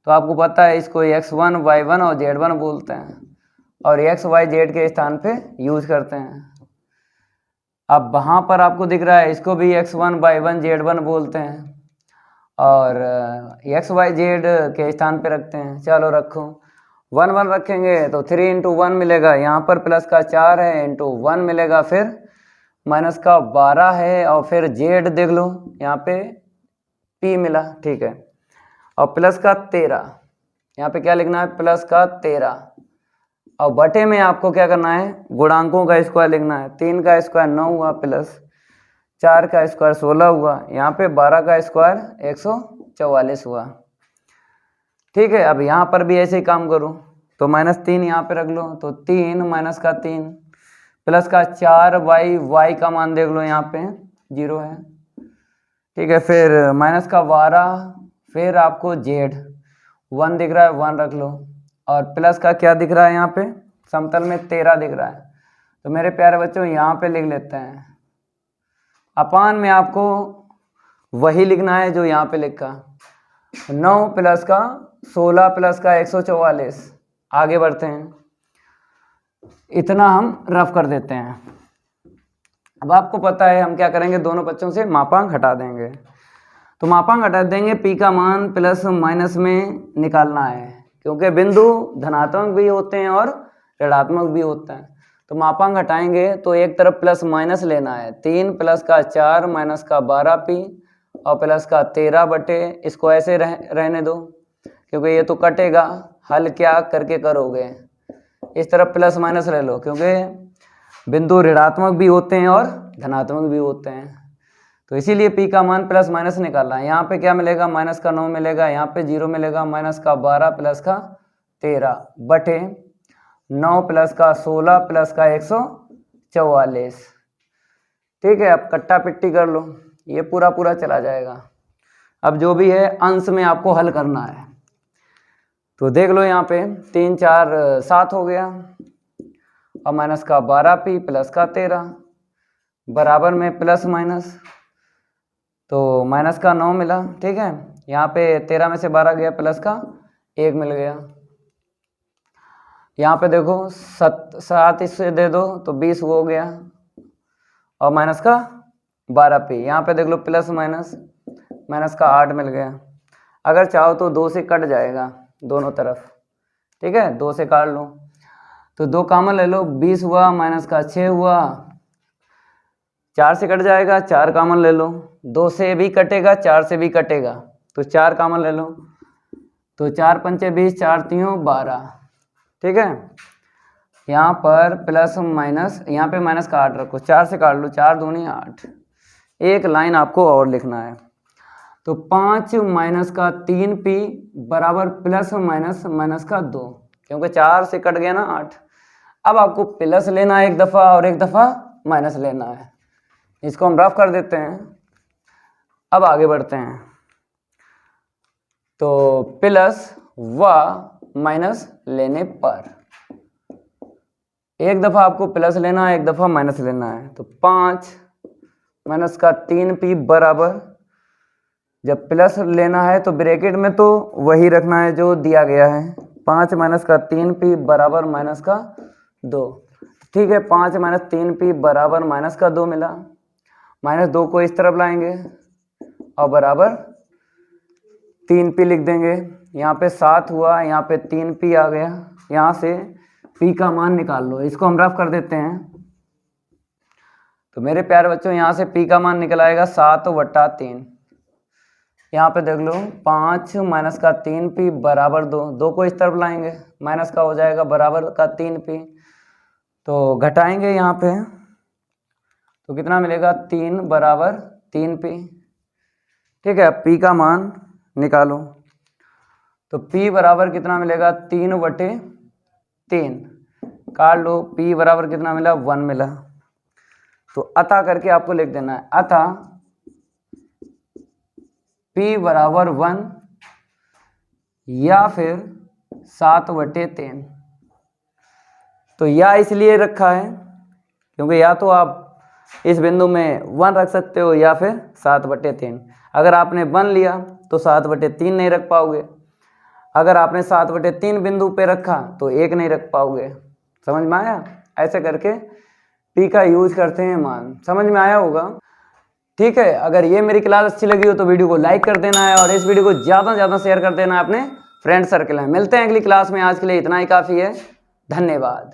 तो आपको पता है इसको x1 y1 और z1 बोलते हैं, और x y z के स्थान पे यूज करते हैं। अब वहाँ पर आपको दिख रहा है इसको भी x1 y1 z1 बोलते हैं, और x y z के स्थान पे रखते हैं। चलो रखो, 1 1 रखेंगे तो 3 इंटू 1 मिलेगा, यहाँ पर प्लस का 4 है इंटू 1 मिलेगा, फिर माइनस का 12 है, और फिर z देख लो यहाँ पे p मिला, ठीक है। और प्लस का 13, यहाँ पे क्या लिखना है? प्लस का 13, और बटे में आपको क्या करना है? गुणांकों का स्क्वायर लिखना है। 3 का स्क्वायर 9 हुआ, प्लस 4 का स्क्वायर 16 हुआ, यहाँ पे 12 का स्क्वायर 144 हुआ, ठीक है। अब यहाँ पर भी ऐसे ही काम करो, तो -3 यहाँ पे रख लो, तो 3 माइनस का 3 प्लस का 4y, y का मान देख लो यहाँ पे 0 है, ठीक है। फिर माइनस का 12, फिर आपको z 1 दिख रहा है, 1 रख लो, और प्लस का क्या दिख रहा है यहाँ पे? समतल में 13 दिख रहा है। तो मेरे प्यारे बच्चों यहाँ पे लिख लेते हैं, अपान में आपको वही लिखना है जो यहाँ पे लिखा, 9 प्लस का 16 प्लस का 144। आगे बढ़ते हैं, इतना हम रफ कर देते हैं। अब आपको पता है हम क्या करेंगे? दोनों बच्चों से मापांक हटा देंगे। तो मापांक हटा देंगे, p का मान प्लस माइनस में निकालना है, क्योंकि बिंदु धनात्मक भी होते हैं और ऋणात्मक भी होते हैं। तो मापांक हटाएंगे तो एक तरफ प्लस माइनस लेना है, 3 प्लस का 4 माइनस का 12p और प्लस का 13 बटे, इसको ऐसे रहने दो क्योंकि ये तो कटेगा। हल क्या करके करोगे? इस तरफ प्लस माइनस ले लो, क्योंकि बिंदु ऋणात्मक भी होते हैं और धनात्मक भी होते हैं। तो इसीलिए p का मान प्लस माइनस निकालना है। यहाँ पे क्या मिलेगा? माइनस का 9 मिलेगा, यहाँ पे 0 मिलेगा, माइनस का 12 प्लस का 13 बटे 9 प्लस का 16 प्लस का 144, ठीक है। अब कट्टा पिट्टी कर लो, ये पूरा पूरा चला जाएगा। अब जो भी है अंश में आपको हल करना है। तो देख लो यहाँ पे 3 4 7 हो गया, और माइनस का 12p प्लस का 13 बराबर में प्लस माइनस, तो माइनस का 9 मिला, ठीक है। यहाँ पे 13 में से 12 गया, प्लस का 1 मिल गया। यहाँ पे देखो 7 इससे दे दो तो 20 हो गया, और माइनस का 12p, यहाँ पे देख लो प्लस माइनस, माइनस का 8 मिल गया। अगर चाहो तो 2 से कट जाएगा दोनों तरफ, ठीक है, 2 से काट लो। तो 2 कॉमन ले लो, 20 हुआ, माइनस का 6 हुआ, 4 से कट जाएगा, 4 कॉमन ले लो, 2 से भी कटेगा, 4 से भी कटेगा, तो 4 कॉमन ले लो, तो 4 पंचे 20, 4 तीयों 12। ठीक है, यहाँ पर प्लस माइनस, यहाँ पे माइनस का 8 रखो, 4 से काट लो, 4 दूनी 8। एक लाइन आपको और लिखना है, तो 5 माइनस का 3p बराबर प्लस माइनस माइनस का 2, क्योंकि 4 से कट गया ना 8। अब आपको प्लस लेना है एक दफ़ा और एक दफ़ा माइनस लेना है, इसको हम रफ कर देते हैं। अब आगे बढ़ते हैं, तो प्लस व माइनस लेने पर एक दफ़ा आपको प्लस लेना है, एक दफ़ा माइनस लेना है, तो 5 माइनस का 3p बराबर, जब प्लस लेना है तो ब्रैकेट में तो वही रखना है जो दिया गया है, 5 माइनस का 3p बराबर माइनस का 2। ठीक है, 5 माइनस 3p बराबर माइनस का 2 मिला, माइनस 2 को इस तरफ लाएंगे और बराबर 3p लिख देंगे। यहाँ पे 7 हुआ, यहाँ पे 3p आ गया, यहाँ से p का मान निकाल लो, इसको हम रफ कर देते हैं। तो मेरे प्यारे बच्चों, यहाँ से p का मान निकल आएगा 7/3। यहाँ पे देख लो, 5 माइनस का 3p बराबर 2, 2 को इस तरफ लाएंगे, माइनस का हो जाएगा बराबर का 3p, तो घटाएंगे यहाँ पे, तो कितना मिलेगा, 3 बराबर 3p। ठीक है, p का मान निकालो, तो p बराबर कितना मिलेगा, 3/3, काट लो, p बराबर कितना मिला, 1 मिला। तो अतः करके आपको लिख देना है, अतः p बराबर 1 या फिर 7/3। तो या इसलिए रखा है क्योंकि या तो आप इस बिंदु में 1 रख सकते हो या फिर 7/3। अगर आपने 1 लिया तो 7/3 नहीं रख पाओगे, अगर आपने 7/3 बिंदु पे रखा तो 1 नहीं रख पाओगे। समझ में आया? ऐसे करके p का यूज करते हैं मान, समझ में आया होगा। ठीक है, अगर ये मेरी क्लास अच्छी लगी हो तो वीडियो को लाइक कर देना है और इस वीडियो को ज़्यादा से ज़्यादा शेयर कर देना है अपने फ्रेंड सर्कल में। मिलते हैं अगली क्लास में, आज के लिए इतना ही काफ़ी है। धन्यवाद।